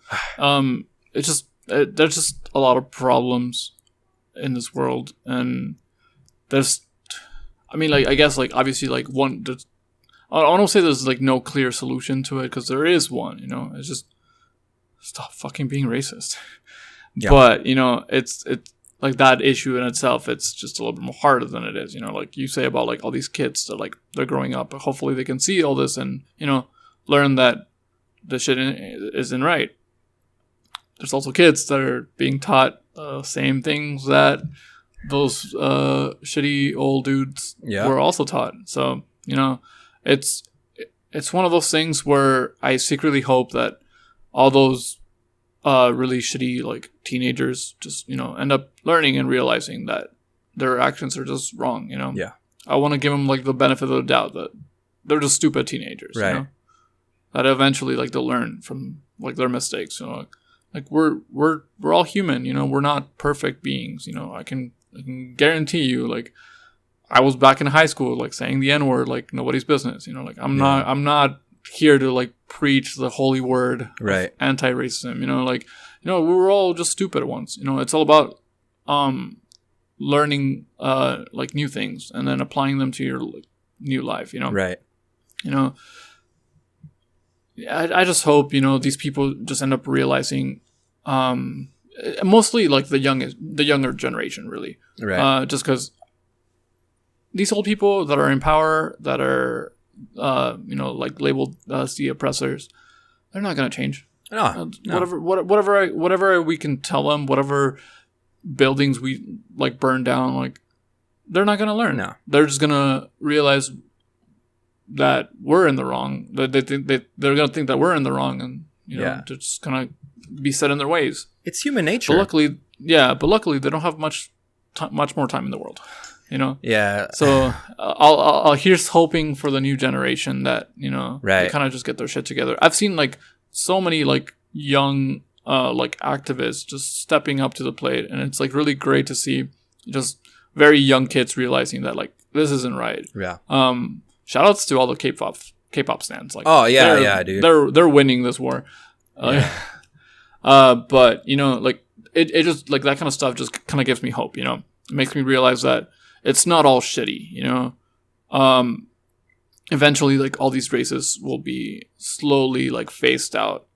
Speaker 2: it's just there's just a lot of problems in this world, and there's, I mean, like, I guess, like, obviously, like, one, I don't say there's like no clear solution to it, because there is one. You know, it's just stop fucking being racist. Yeah. But you know, it's like that issue in itself, it's just a little bit more harder than it is. You know, like you say about like all these kids that like they're growing up, but hopefully they can see all this and, you know, learn that the shit isn't right. There's also kids that are being taught same things that those shitty old dudes were also taught. So, you know, it's one of those things where I secretly hope that all those really shitty like teenagers just, you know, end up learning and realizing that their actions are just wrong. You know, I want to give them like the benefit of the doubt that they're just stupid teenagers, right? You know? That eventually like they'll learn from like their mistakes. You know, like we're all human. You know, we're not perfect beings. You know, I can guarantee you, like, I was back in high school like saying the N-word like nobody's business. You know, like I'm not here to like preach the holy word of anti-racism. You know, like, you know, we were all just stupid once. You know, it's all about learning like new things and then applying them to your like, new life. You know, you know, I just hope, you know, these people just end up realizing, mostly like the younger generation, really, just because these old people that are in power, that are you know, like labeled as the oppressors, they're not gonna change. No. Whatever we can tell them, whatever buildings we like burn down, like they're not gonna learn. No, they're just gonna realize that we're in the wrong. That they're gonna think that we're in the wrong, and you know, they're just gonna be set in their ways.
Speaker 1: It's human nature.
Speaker 2: But luckily, they don't have much more time in the world. You know. Yeah. So I'll here's hoping for the new generation that, you know, they kind of just get their shit together. I've seen like so many like young like activists just stepping up to the plate, and it's like really great to see just very young kids realizing that like this isn't right. Yeah. Shout outs to all the K-pop stands. Like, oh yeah, dude. They're winning this war. But you know, like it just like that kind of stuff just kind of gives me hope. You know, it makes me realize that it's not all shitty. You know, eventually, like all these races will be slowly like phased out.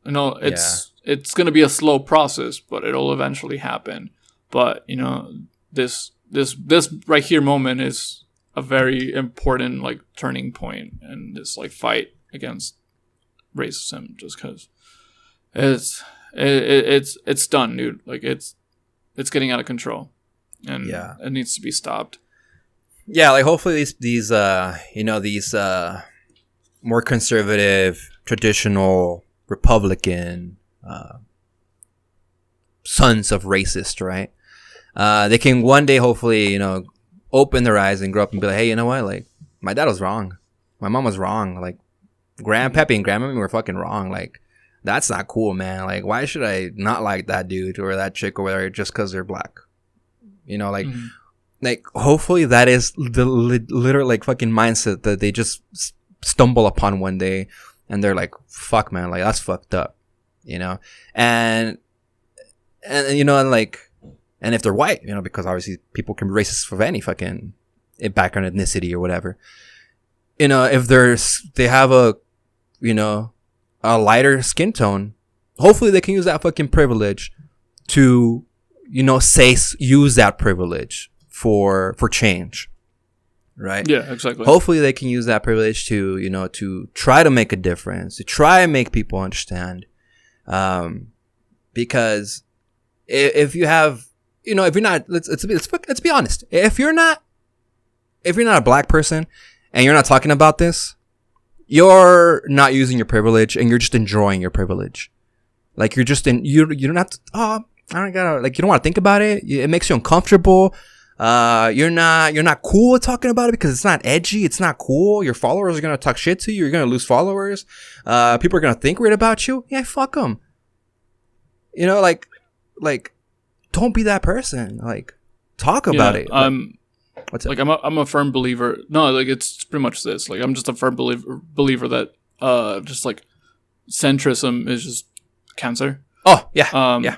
Speaker 2: You know, it's gonna be a slow process, but it'll eventually happen. But you know, this right here moment is a very important like turning point in this like fight against racism, just because it's done, dude. Like it's getting out of control, and it needs to be stopped. Yeah, like hopefully these you know, these more conservative, traditional Republican sons of racist, right? They can one day hopefully, you know, open their eyes and grow up and be like, hey, you know what? Like, my dad was wrong. My mom was wrong. Like, Grandpappy and Grandmammy were fucking wrong. Like, that's not cool, man. Like, why should I not like that dude or that chick or whatever just because they're black? You know, like, like hopefully that is the literal, like, fucking mindset that they just stumble upon one day and they're like, fuck, man. Like, that's fucked up. You know? And you know, and like, and if they're white, you know, because obviously people can be racist for any fucking background, ethnicity, or whatever. You know, if they have a, you know, a lighter skin tone, hopefully they can use that fucking privilege to, you know, use that privilege for change. Right? Yeah, exactly. Hopefully they can use that privilege to, you know, to try to make a difference, to try and make people understand. Because if you have, you know, if you're not, let's be honest. If you're not a black person and you're not talking about this, you're not using your privilege and you're just enjoying your privilege. Like you don't have to, I don't gotta, like, you don't want to think about it. It makes you uncomfortable.
Speaker 1: You're not cool with talking about it because it's not edgy. It's not cool. Your followers are going to talk shit to you. You're going to lose followers. People are going to think weird about you. Yeah, fuck them. You know, like, don't be that person. Like, talk about it. What's it?
Speaker 2: Like, I'm a firm believer. No, like, it's pretty much this. Like, I'm just a firm believer that, just like, centrism is just cancer.
Speaker 1: Oh, yeah. Yeah.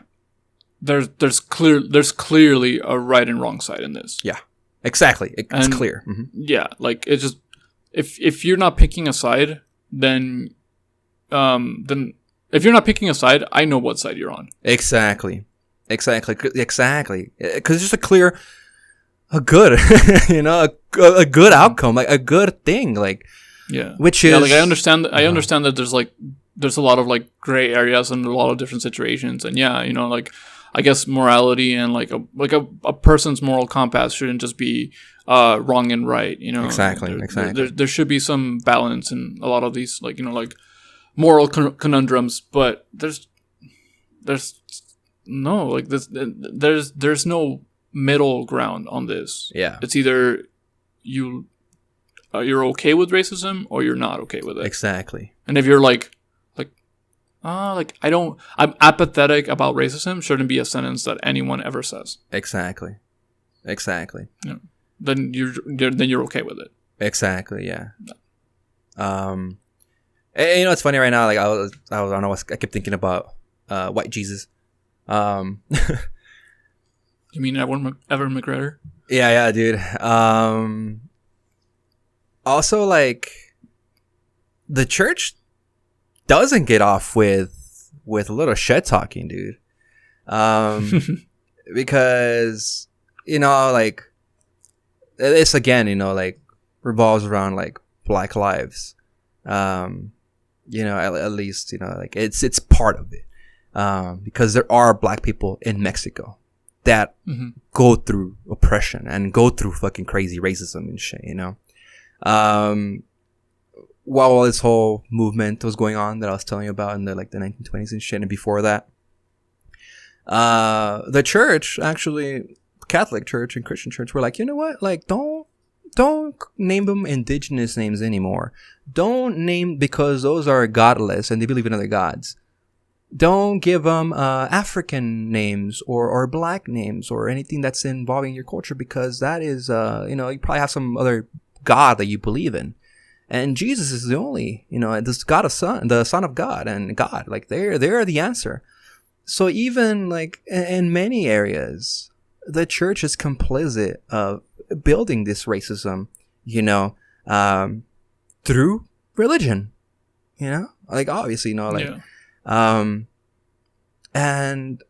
Speaker 2: There's clearly a right and wrong side in this.
Speaker 1: Yeah, exactly. It's clear. Mm-hmm.
Speaker 2: Yeah, like it's just if you're not picking a side, then if you're not picking a side, I know what side you're on.
Speaker 1: Exactly. Because it's just a good, you know, a good outcome, like a good thing, like
Speaker 2: yeah,
Speaker 1: which is
Speaker 2: like I understand that there's a lot of like gray areas and a lot of different situations, and yeah, you know, like. I guess morality and like a person's moral compass shouldn't just be wrong and right, you know.
Speaker 1: Exactly.
Speaker 2: There should be some balance in a lot of these, like, you know, like moral conundrums. But there's no like this. There's no middle ground on this.
Speaker 1: Yeah,
Speaker 2: it's either you're okay with racism or you're not okay with it.
Speaker 1: Exactly.
Speaker 2: And if you're like I'm apathetic about racism shouldn't be a sentence that anyone ever says.
Speaker 1: Exactly.
Speaker 2: Yeah. Then you're okay with it.
Speaker 1: Exactly. Yeah. And, you know, it's funny right now. Like I don't know. I kept thinking about white Jesus.
Speaker 2: You mean Evan McGregor?
Speaker 1: Yeah, dude. Also, like the church doesn't get off with a little shit talking, dude. Because, you know, like this again, you know, like revolves around like Black lives. You know, at least, you know, like it's part of it. Because there are Black people in Mexico that go through oppression and go through fucking crazy racism and shit, you know. While this whole movement was going on that I was telling you about in the 1920s and shit, and before that, the church, actually, Catholic church and Christian church, were like, you know what? Like, don't name them indigenous names anymore. Don't name, because those are godless and they believe in other gods. Don't give them African names or Black names or anything that's involving your culture, because that is, you know, you probably have some other god that you believe in. And Jesus is the only, you know, this God of Son, the Son of God, and God, like they're the answer. So even like in many areas, the church is complicit of building this racism, you know, through religion, you know, like obviously, you know, like, and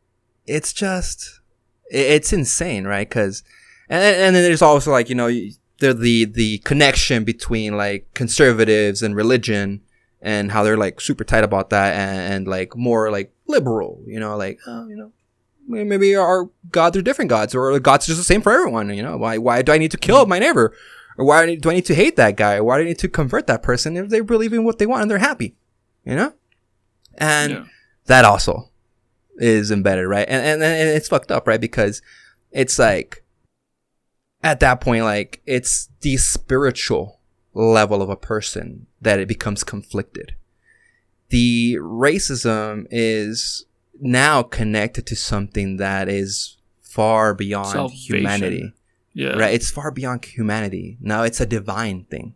Speaker 1: it's just, it's insane, right? Because, and then there's also like, you know, the connection between like conservatives and religion and how they're like super tight about that and like more like liberal, you know, like, oh, you know, maybe our gods are different gods, or God's just the same for everyone, you know. Why do I need to kill my neighbor, or why do I need to hate that guy, or why do I need to convert that person if they believe in what they want and they're happy, you know? And that also is embedded, right? And it's fucked up, right? Because it's like, at that point, like, it's the spiritual level of a person that it becomes conflicted. The racism is now connected to something that is far beyond salvation. Humanity. Yeah. Right? It's far beyond humanity. Now it's a divine thing.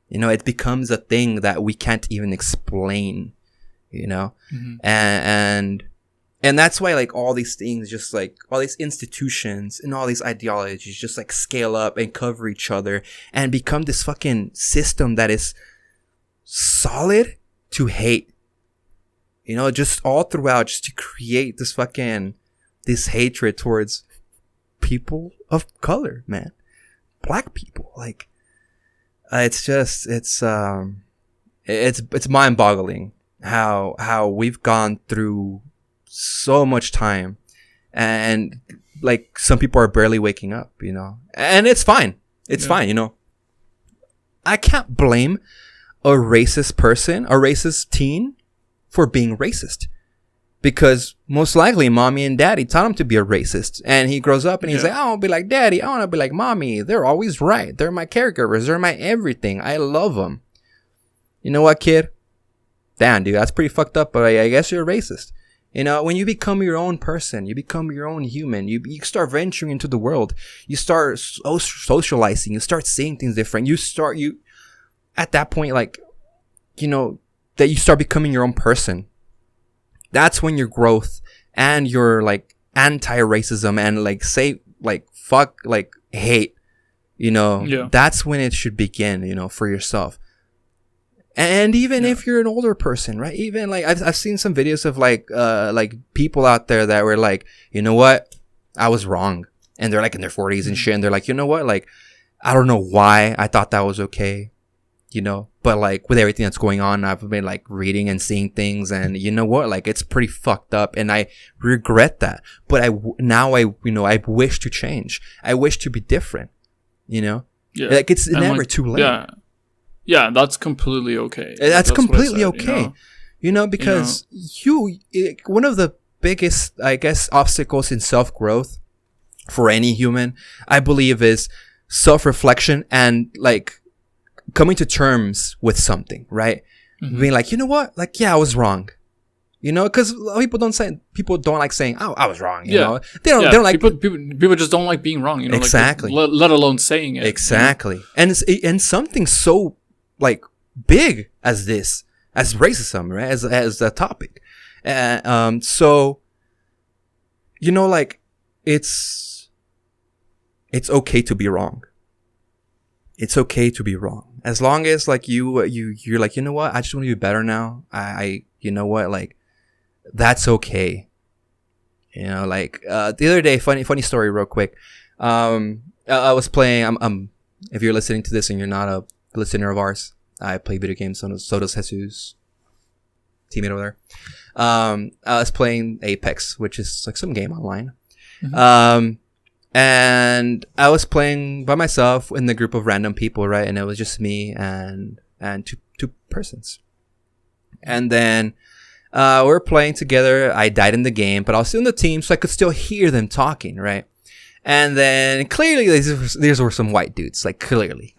Speaker 1: You know, it becomes a thing that we can't even explain, you know? And that's why, like, all these things, just like all these institutions and all these ideologies just like scale up and cover each other and become this fucking system that is solid to hate, you know, just all throughout, just to create this hatred towards people of color, man. Black people. Like, it's mind boggling how we've gone through so much time, and like some people are barely waking up, you know, and it's fine. It's fine, you know. I can't blame a racist person, a racist teen, for being racist. because most likely mommy and daddy taught him to be a racist. And he grows up and he's like, I want to be like daddy. I want to be like mommy. They're always right. They're my caregivers. They're my everything. I love them. You know what, kid? Damn, dude, that's pretty fucked up, but I guess you're a racist. You know, when you become your own person, you become your own human, you start venturing into the world, you start socializing, you start seeing things different, at that point, like, you know, that you start becoming your own person. That's when your growth and your, like, anti-racism and, like, say, like, fuck, like, hate, you know, that's when it should begin, you know, for yourself. And even if you're an older person, right? Even like I've seen some videos of like people out there that were like, you know what, I was wrong, and they're like in their 40s and shit, and they're like, you know what, like I don't know why I thought that was okay, you know, but like with everything that's going on, I've been like reading and seeing things, and you know what, like it's pretty fucked up, and I regret that. But I wish to change. I wish to be different, you know. Yeah. Like it's never like, too late.
Speaker 2: Yeah. Yeah, that's completely okay.
Speaker 1: That's completely okay. You know, because one of the biggest, I guess, obstacles in self-growth for any human, I believe, is self-reflection and, like, coming to terms with something, right? Mm-hmm. Being like, you know what? Like, yeah, I was wrong. You know, because people don't like saying, "Oh, I was wrong." You know, they don't like
Speaker 2: people just don't like being wrong. You know,
Speaker 1: exactly.
Speaker 2: Like, let alone saying it.
Speaker 1: Exactly, you know? And something so like big as this, as racism, right? As a topic, so you know, like it's okay to be wrong. It's okay to be wrong as long as like you're like, you know what, I just want to be better now. I you know what, like that's okay. You know, like the other day, funny story, real quick. I was playing. If you're listening to this and you're not a listener of ours, I play video games. So does Jesus, teammate over there. I was playing Apex, which is like some game online. Mm-hmm. And I was playing by myself in the group of random people, right? And it was just me and two persons. And then we were playing together. I died in the game, but I was still in the team, so I could still hear them talking, right? And then clearly these were some white dudes. Like clearly,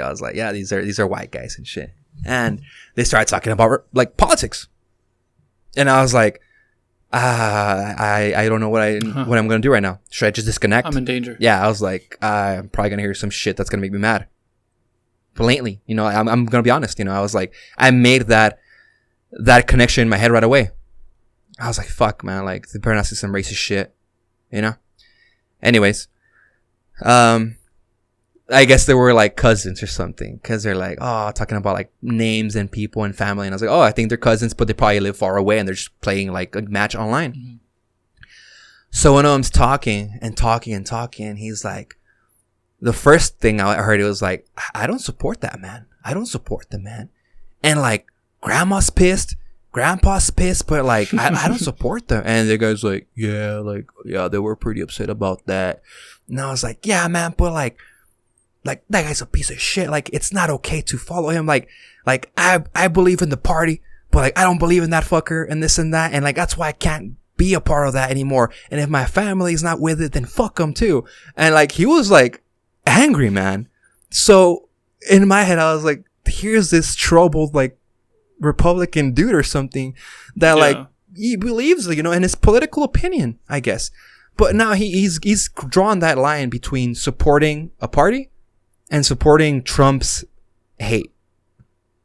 Speaker 1: I was like, yeah, these are white guys and shit. And they started talking about like politics, and I was like, I don't know what I'm gonna do right now. Should I just disconnect?
Speaker 2: I'm in danger.
Speaker 1: Yeah, I was like, I'm probably gonna hear some shit that's gonna make me mad. Blatantly, you know, I'm gonna be honest. You know, I was like, I made that connection in my head right away. I was like, fuck, man, like they better not say some racist shit, you know. Anyways, I guess they were like cousins or something, because they're like, oh, talking about like names and people and family, and I was like, oh, I think they're cousins, but they probably live far away and they're just playing like a match online. Mm-hmm. So one of them's talking, and he's like, the first thing I heard, it was like, I don't support that, man. I don't support the man. And like, grandpa's pissed, but like, I don't support them. And the guy's like, yeah, they were pretty upset about that. And I was like, yeah, man, but like that guy's a piece of shit. Like, it's not okay to follow him. Like I believe in the party, but like, I don't believe in that fucker and this and that. And like, that's why I can't be a part of that anymore. And if my family's not with it, then fuck them too. And like, he was like angry, man. So in my head, I was like, here's this troubled, like, Republican dude or something that like he believes, you know, in his political opinion, I guess. But now he's drawn that line between supporting a party and supporting Trump's hate,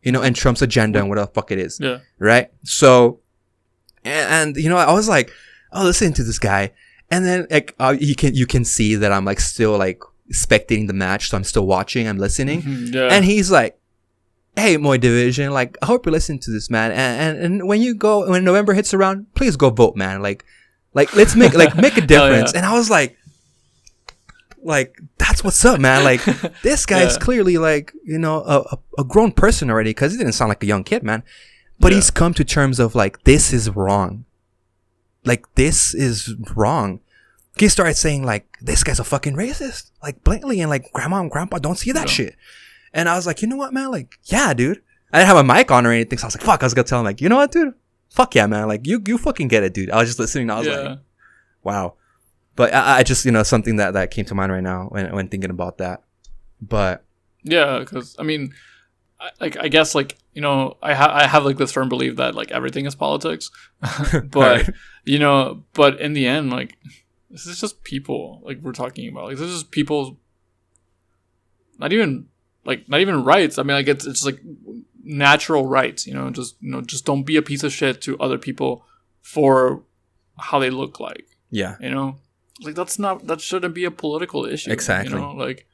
Speaker 1: you know, and Trump's agenda and whatever the fuck it is. Yeah. Right. So, and you know, I was like, oh, listen to this guy, and then like you can see that I'm like still like spectating the match, so I'm still watching, I'm listening, and he's like, hey, Moy Division, like, I hope you listen to this, man. And when November hits around, please go vote, man. Like let's make a difference. And I was like, that's what's up, man. Like, this guy is clearly like, you know, a grown person already, because he didn't sound like a young kid, man. But he's come to terms of like, this is wrong. Like, this is wrong. He started saying like, this guy's a fucking racist, like blatantly, and like, grandma and grandpa don't see that shit. And I was like, you know what, man? Like, yeah, dude. I didn't have a mic on or anything, so I was like, fuck, I was gonna tell him, like, you know what, dude? fuck yeah, man. Like, you fucking get it, dude. I was just listening and I was like, wow. But I just, something that came to mind right now when thinking about that. But
Speaker 2: yeah, because I mean, I guess like, I have like this firm belief that like everything is politics, but but in the end, like, this is just people, like, we're talking about. Like, this is people's not even rights. I mean, like, it's just like natural rights. Just don't be a piece of shit to other people for how they look like.
Speaker 1: Yeah.
Speaker 2: Like, that shouldn't be a political issue.
Speaker 1: Exactly.
Speaker 2: Like,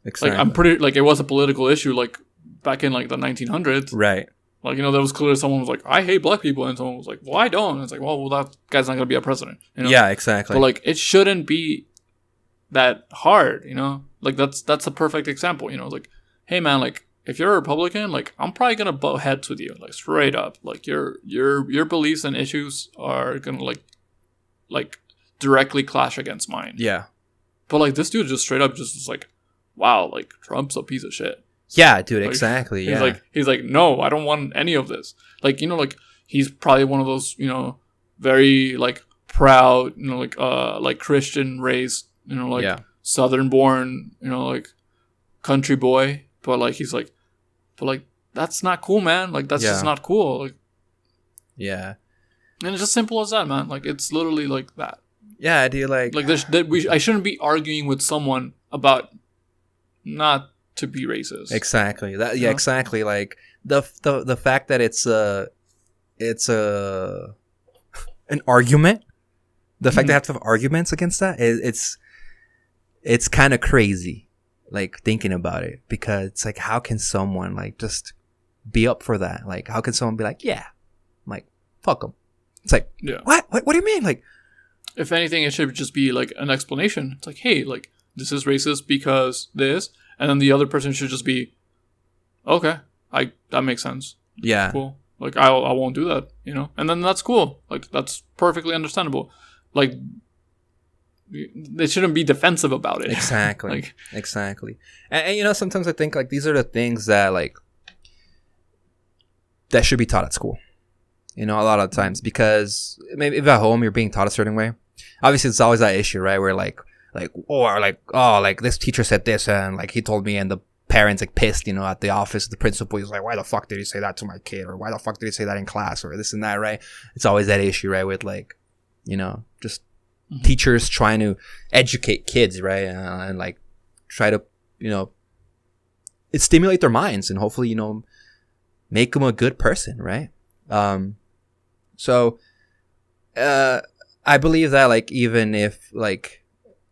Speaker 1: exactly.
Speaker 2: Like, I'm pretty, like, it was a political issue, like, back in, like, the 1900s.
Speaker 1: Right.
Speaker 2: Like, there was clearly someone was like, I hate black people. And someone was like, well, I don't. And it's like, well, that guy's not going to be a president.
Speaker 1: Yeah, exactly.
Speaker 2: But, like, it shouldn't be that hard, Like, that's a perfect example, Like, hey, man, like, if you're a Republican, like, I'm probably going to butt heads with you, like, straight up. Like, your beliefs and issues are going to, like, directly clash against mine.
Speaker 1: Yeah.
Speaker 2: But, like, this dude just straight up just was like, wow, like, Trump's a piece of shit.
Speaker 1: Yeah, dude,
Speaker 2: like,
Speaker 1: exactly. Yeah.
Speaker 2: He's like, no, I don't want any of this. Like, like, he's probably one of those, very, like, proud, like Christian raised, like, Southern born, like, country boy. But, like, he's like, that's not cool, man. Like, that's just not cool. Like,
Speaker 1: yeah.
Speaker 2: And it's just simple as that, man. Like, it's literally like that.
Speaker 1: Yeah, dude, like
Speaker 2: I shouldn't be arguing with someone about not to be racist.
Speaker 1: Exactly. Exactly. Like the fact that it's an argument. The fact that I have to have arguments against that, it's kind of crazy. Like, thinking about it, because it's like, how can someone like just be up for that? Like, how can someone be like, yeah, I'm like, fuck them? It's like, what? What do you mean? Like,
Speaker 2: if anything, it should just be like an explanation. It's like, hey, like, this is racist because this, and then the other person should just be, okay, that makes sense.
Speaker 1: Yeah,
Speaker 2: cool. Like, I won't do that, and then that's cool. Like, that's perfectly understandable. Like, they shouldn't be defensive about it.
Speaker 1: Exactly.
Speaker 2: Like,
Speaker 1: exactly. And sometimes I think like these are the things that like that should be taught at school. A lot of times, because maybe if at home you're being taught a certain way, obviously it's always that issue, right? Where like this teacher said this and like he told me, and the parents like pissed, at the office. The principal is like, why the fuck did he say that to my kid? Or why the fuck did he say that in class? Or this and that, right? It's always that issue, right? With like, just teachers trying to educate kids, right? And like try to, stimulate their minds and hopefully, make them a good person, right? So, I believe that like, even if like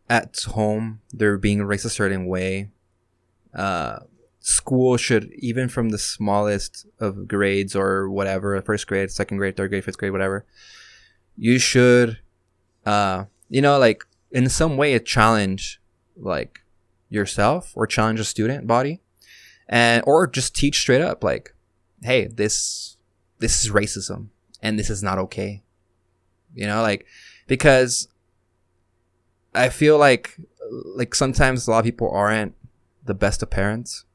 Speaker 1: at home they're being raised a certain way, school should, even from the smallest of grades or whatever, first grade, second grade, third grade, fifth grade, whatever, you should, like in some way challenge like yourself or challenge a student body, or just teach straight up like, hey, this is racism and this is not okay. Like, because I feel like sometimes a lot of people aren't the best of parents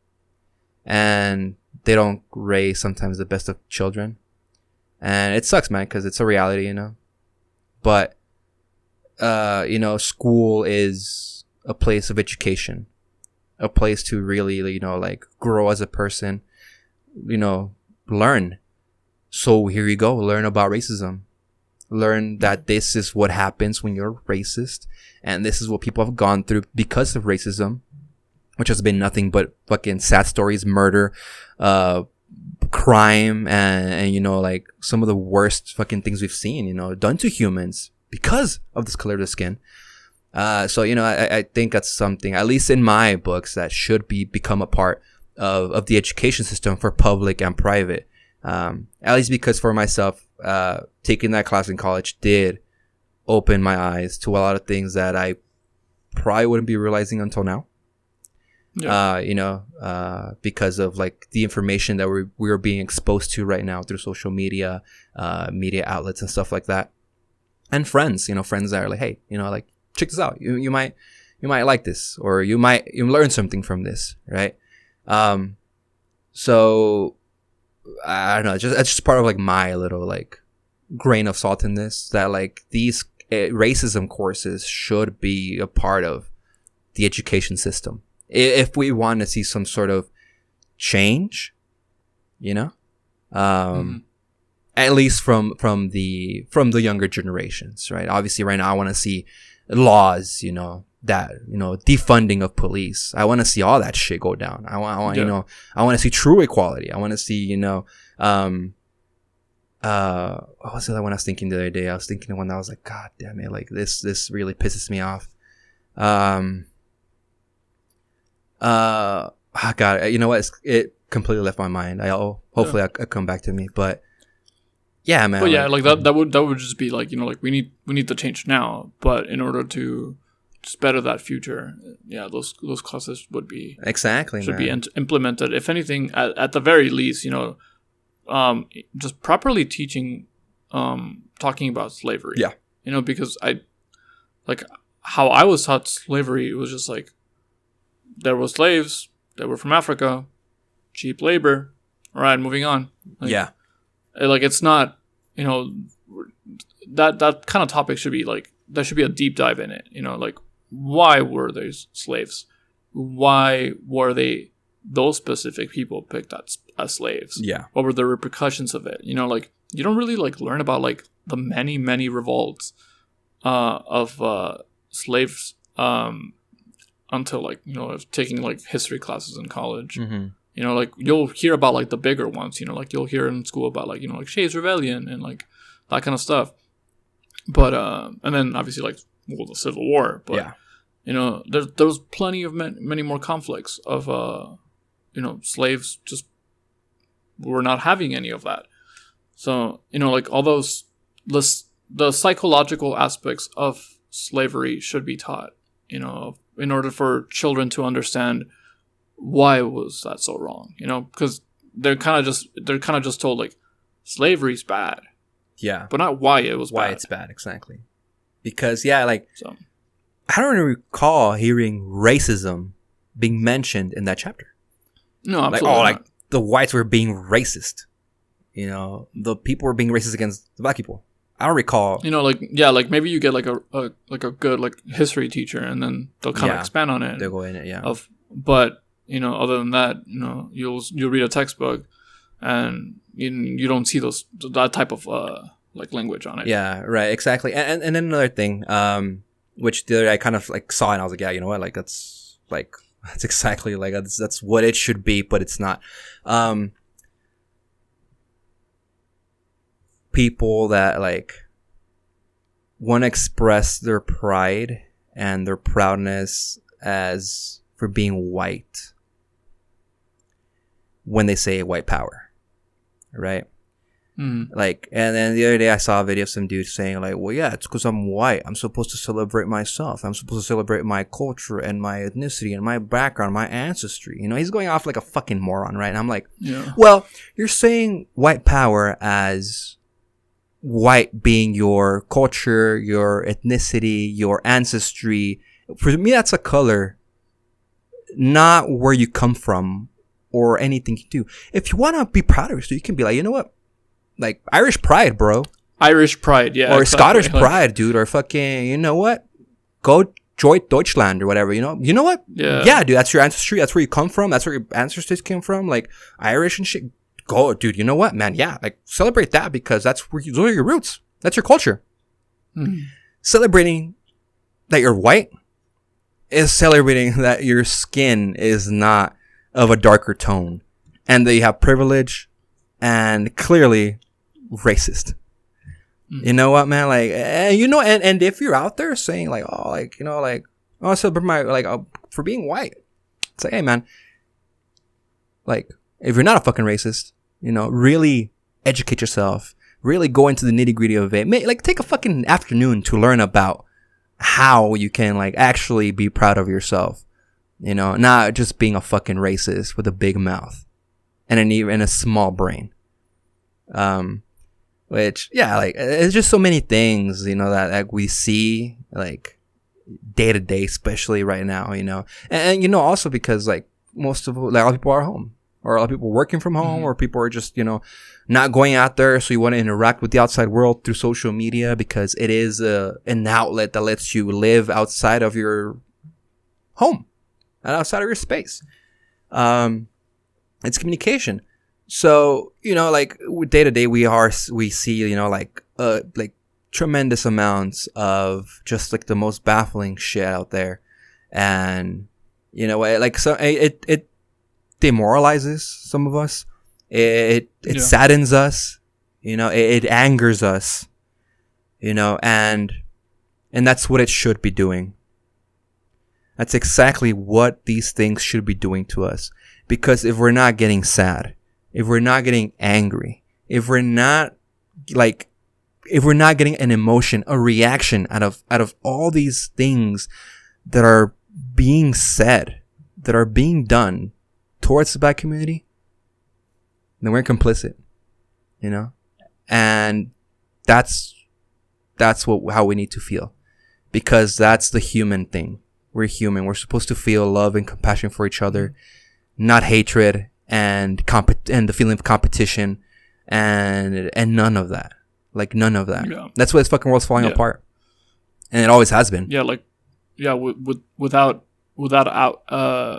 Speaker 1: and they don't raise sometimes the best of children, and it sucks, man, because it's a reality, but school is a place of education, a place to really, like grow as a person, learn. So here you go, learn about racism, learn that this is what happens when you're racist, and this is what people have gone through because of racism, which has been nothing but fucking sad stories, murder, crime, and like some of the worst fucking things we've seen, done to humans because of this color of the skin. So I think that's something, at least in my books, that should become a part of the education system for public and private. At least because for myself, taking that class in college did open my eyes to a lot of things that I probably wouldn't be realizing until now. Yeah. Because of like the information that we're being exposed to right now through social media, media outlets and stuff like that. And friends that are like, hey, like, check this out. You might like this, or you learn something from this, right? So I don't know. It's just part of like my little like grain of salt in this, that like these racism courses should be a part of the education system if we want to see some sort of change, you know, at least from the younger generations, right? Obviously right now I want to see laws, you know, that, you know, defunding of police. I want to see all that shit go down. I want you know, I want to see true equality. I want to see, you know, what was the other one I was thinking the other day? I was thinking the one that was like, God damn it, like this really pisses me off. God, you know what? It completely left my mind. Hopefully I'll come back to me, but yeah, man.
Speaker 2: But yeah, like that would just be like, you know, like we need to change now, but in order to just better that future, yeah, those classes should be implemented. If anything, at the very least, you know, just properly teaching, talking about slavery.
Speaker 1: Yeah,
Speaker 2: you know, because how I was taught slavery, it was just like there were slaves that were from Africa, cheap labor. All right, moving on. Like,
Speaker 1: yeah.
Speaker 2: Like, it's not, you know, that kind of topic should be like, there should be a deep dive in it. You know, like, why were they slaves? Why were those specific people picked as slaves?
Speaker 1: Yeah.
Speaker 2: What were the repercussions of it? You know, like, you don't really like learn about like the many, many revolts of slaves until like, you know, taking like history classes in college.
Speaker 1: Mm-hmm.
Speaker 2: You know, like, you'll hear about, like, the bigger ones, you know, like, you'll hear in school about, like, you know, like, Shays Rebellion and, like, that kind of stuff. But, and then, obviously, like, well, the Civil War. But,
Speaker 1: yeah.
Speaker 2: You know, there was plenty of many more conflicts of, you know, slaves just were not having any of that. So, you know, like, all those, the psychological aspects of slavery should be taught, you know, in order for children to understand why was that so wrong, you know, because they're kind of just told like slavery's bad,
Speaker 1: yeah,
Speaker 2: but not why it was
Speaker 1: why
Speaker 2: bad.
Speaker 1: It's bad, exactly. Because I don't really recall hearing racism being mentioned in that chapter.
Speaker 2: No, absolutely
Speaker 1: like, like the whites were being racist, you know, the people were being racist against the black people. I don't recall.
Speaker 2: You know, like, yeah, like maybe you get like a good like history teacher, and then they'll kind of expand on it.
Speaker 1: They'll go in it, yeah.
Speaker 2: But you know, other than that, you know, you'll read a textbook, and you don't see that type of like language on it.
Speaker 1: Yeah, right, exactly. And then another thing, which the other I kind of like saw, and I was like, yeah, you know what, like that's exactly like that's what it should be, but it's not. People that like want to express their pride and their proudness as for being white when they say white power, right? Like, and then the other day I saw a video of some dude saying like, well, yeah, it's because I'm white, I'm supposed to celebrate myself, I'm supposed to celebrate my culture and my ethnicity and my background, my ancestry. You know, he's going off like a fucking moron, right? And I'm like, yeah. Well, you're saying white power as white being your culture, your ethnicity, your ancestry. For me, that's a color, not where you come from or anything you do. If you want to be proud of yourself, you can be like, you know what? Like, Irish pride, bro.
Speaker 2: Irish pride, yeah.
Speaker 1: Or exactly. Scottish pride, dude. Or fucking, you know what? Go join Deutschland or whatever, you know? You know what? Yeah, dude, that's your ancestry. That's where you come from. That's where your ancestors came from. Like, Irish and shit. Go, dude. You know what, man? Yeah, like, celebrate that because those are your roots. That's your culture. Celebrating that you're white is celebrating that your skin is not of a darker tone and that you have privilege and clearly racist. You know what, man? Like, you know, and if you're out there saying like, oh, like, you know, like, oh, celebrate my, like, for being white, it's like, hey, man, like, if you're not a fucking racist, you know, really educate yourself, really go into the nitty gritty of it. Like, take a fucking afternoon to learn about how you can, like, actually be proud of yourself, you know, not just being a fucking racist with a big mouth and a small brain. Which, yeah, like, it's just so many things, you know, that like, we see, like, day to day, especially right now, you know. And you know, also because, like, a lot of people are home. or a lot of people working from home, or people are just, not going out there. So you want to interact with the outside world through social media because it is an outlet that lets you live outside of your home and outside of your space. It's communication. So, like day to day, we see, like tremendous amounts of just like the most baffling shit out there. And, so it demoralizes some of us. It saddens us, it angers us, and that's what it should be doing. That's exactly what these things should be doing to us. Because if we're not getting sad, if we're not getting angry, if we're not getting an emotion, a reaction out of all these things that are being said, that are being done towards the Black community, then we're complicit, and that's how we need to feel, because that's the human thing. We're human. We're supposed to feel love and compassion for each other, not hatred and the feeling of competition and none of that. Like none of that. Yeah. That's why this fucking world's falling apart, and it always has been.
Speaker 2: Yeah, without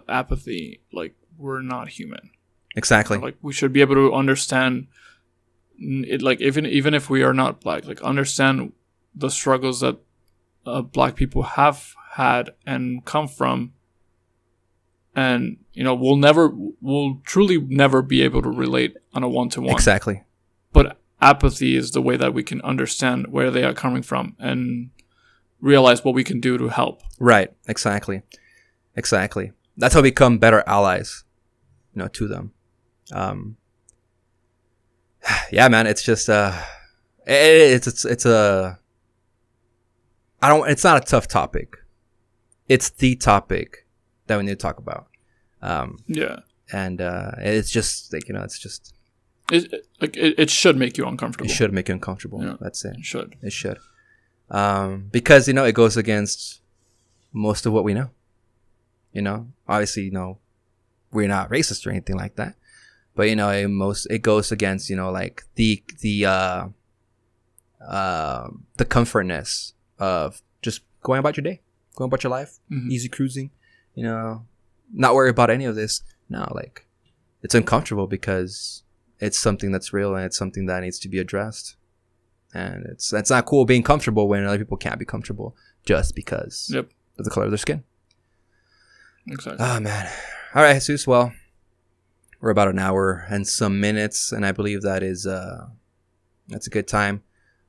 Speaker 2: apathy, like we're not human.
Speaker 1: Exactly.
Speaker 2: Like we should be able to understand it. Like even if we are not Black, like understand the struggles that Black people have had and come from, and we'll truly never be able to relate on a one-to-one.
Speaker 1: Exactly.
Speaker 2: But apathy is the way that we can understand where they are coming from and realize what we can do to help.
Speaker 1: Right. Exactly. That's how we become better allies, to them. Yeah, man, it's just it's not a tough topic. It's the topic that we need to talk about. And it's just like,
Speaker 2: it should make you uncomfortable.
Speaker 1: It should make you uncomfortable.
Speaker 2: Yeah.
Speaker 1: That's it.
Speaker 2: It should.
Speaker 1: Because it goes against most of what we know. Obviously, we're not racist or anything like that. But it goes against like the comfortness of just going about your day, going about your life, easy cruising, not worry about any of this. No, like it's uncomfortable because it's something that's real and it's something that needs to be addressed. And it's not cool being comfortable when other people can't be comfortable just because of the color of their skin.
Speaker 2: Exactly.
Speaker 1: Oh man. All right, Jesus. Well, we're about an hour and some minutes, and I believe that's a good time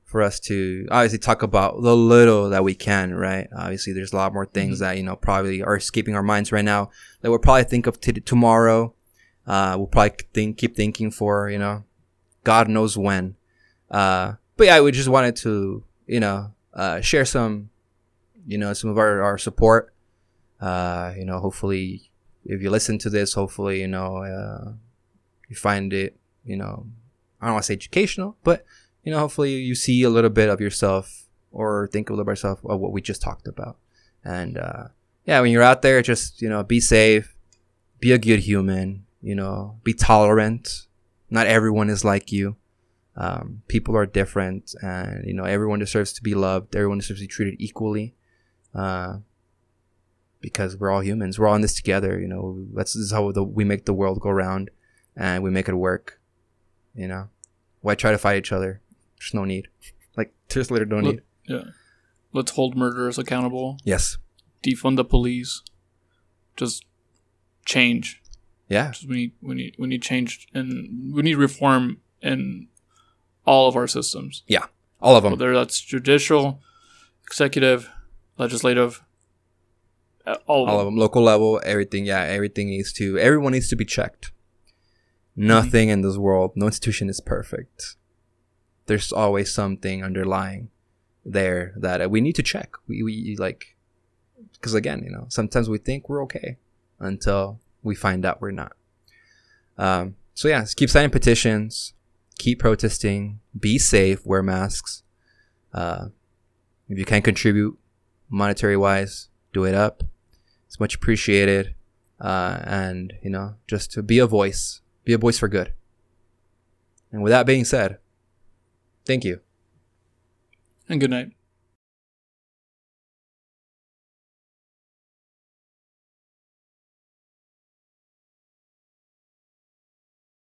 Speaker 1: for us to obviously talk about the little that we can, right? Obviously, there's a lot more things that, probably are escaping our minds right now that we'll probably think of tomorrow. We'll probably keep thinking for, God knows when. But yeah, we just wanted to, share some, some of our support. Hopefully if you listen to this, hopefully, you find it, I don't want to say educational, but, hopefully you see a little bit of yourself or think a little bit of yourself of what we just talked about. And, when you're out there, just, be safe, be a good human, be tolerant. Not everyone is like you. People are different, and, everyone deserves to be loved. Everyone deserves to be treated equally. Because we're all humans. We're all in this together, this is how we make the world go round, and we make it work, Why try to fight each other? There's no need. Like, there's literally no need.
Speaker 2: Yeah. Let's hold murderers accountable.
Speaker 1: Yes.
Speaker 2: Defund the police. Just change.
Speaker 1: Yeah.
Speaker 2: We need change, and we need reform in all of our systems.
Speaker 1: Yeah. All of them.
Speaker 2: Whether that's judicial, executive, legislative, all of them.
Speaker 1: Local level, everything. Yeah, everyone needs to be checked. Nothing in this world, no institution is perfect. There's always something underlying there that we need to check. We like, because again, sometimes we think we're okay until we find out we're not. So yeah, keep signing petitions, keep protesting, be safe, wear masks. If you can contribute monetary wise, do it up. It's much appreciated. And, just to be a voice Be a voice for good. And with that being said, thank you.
Speaker 2: And good night.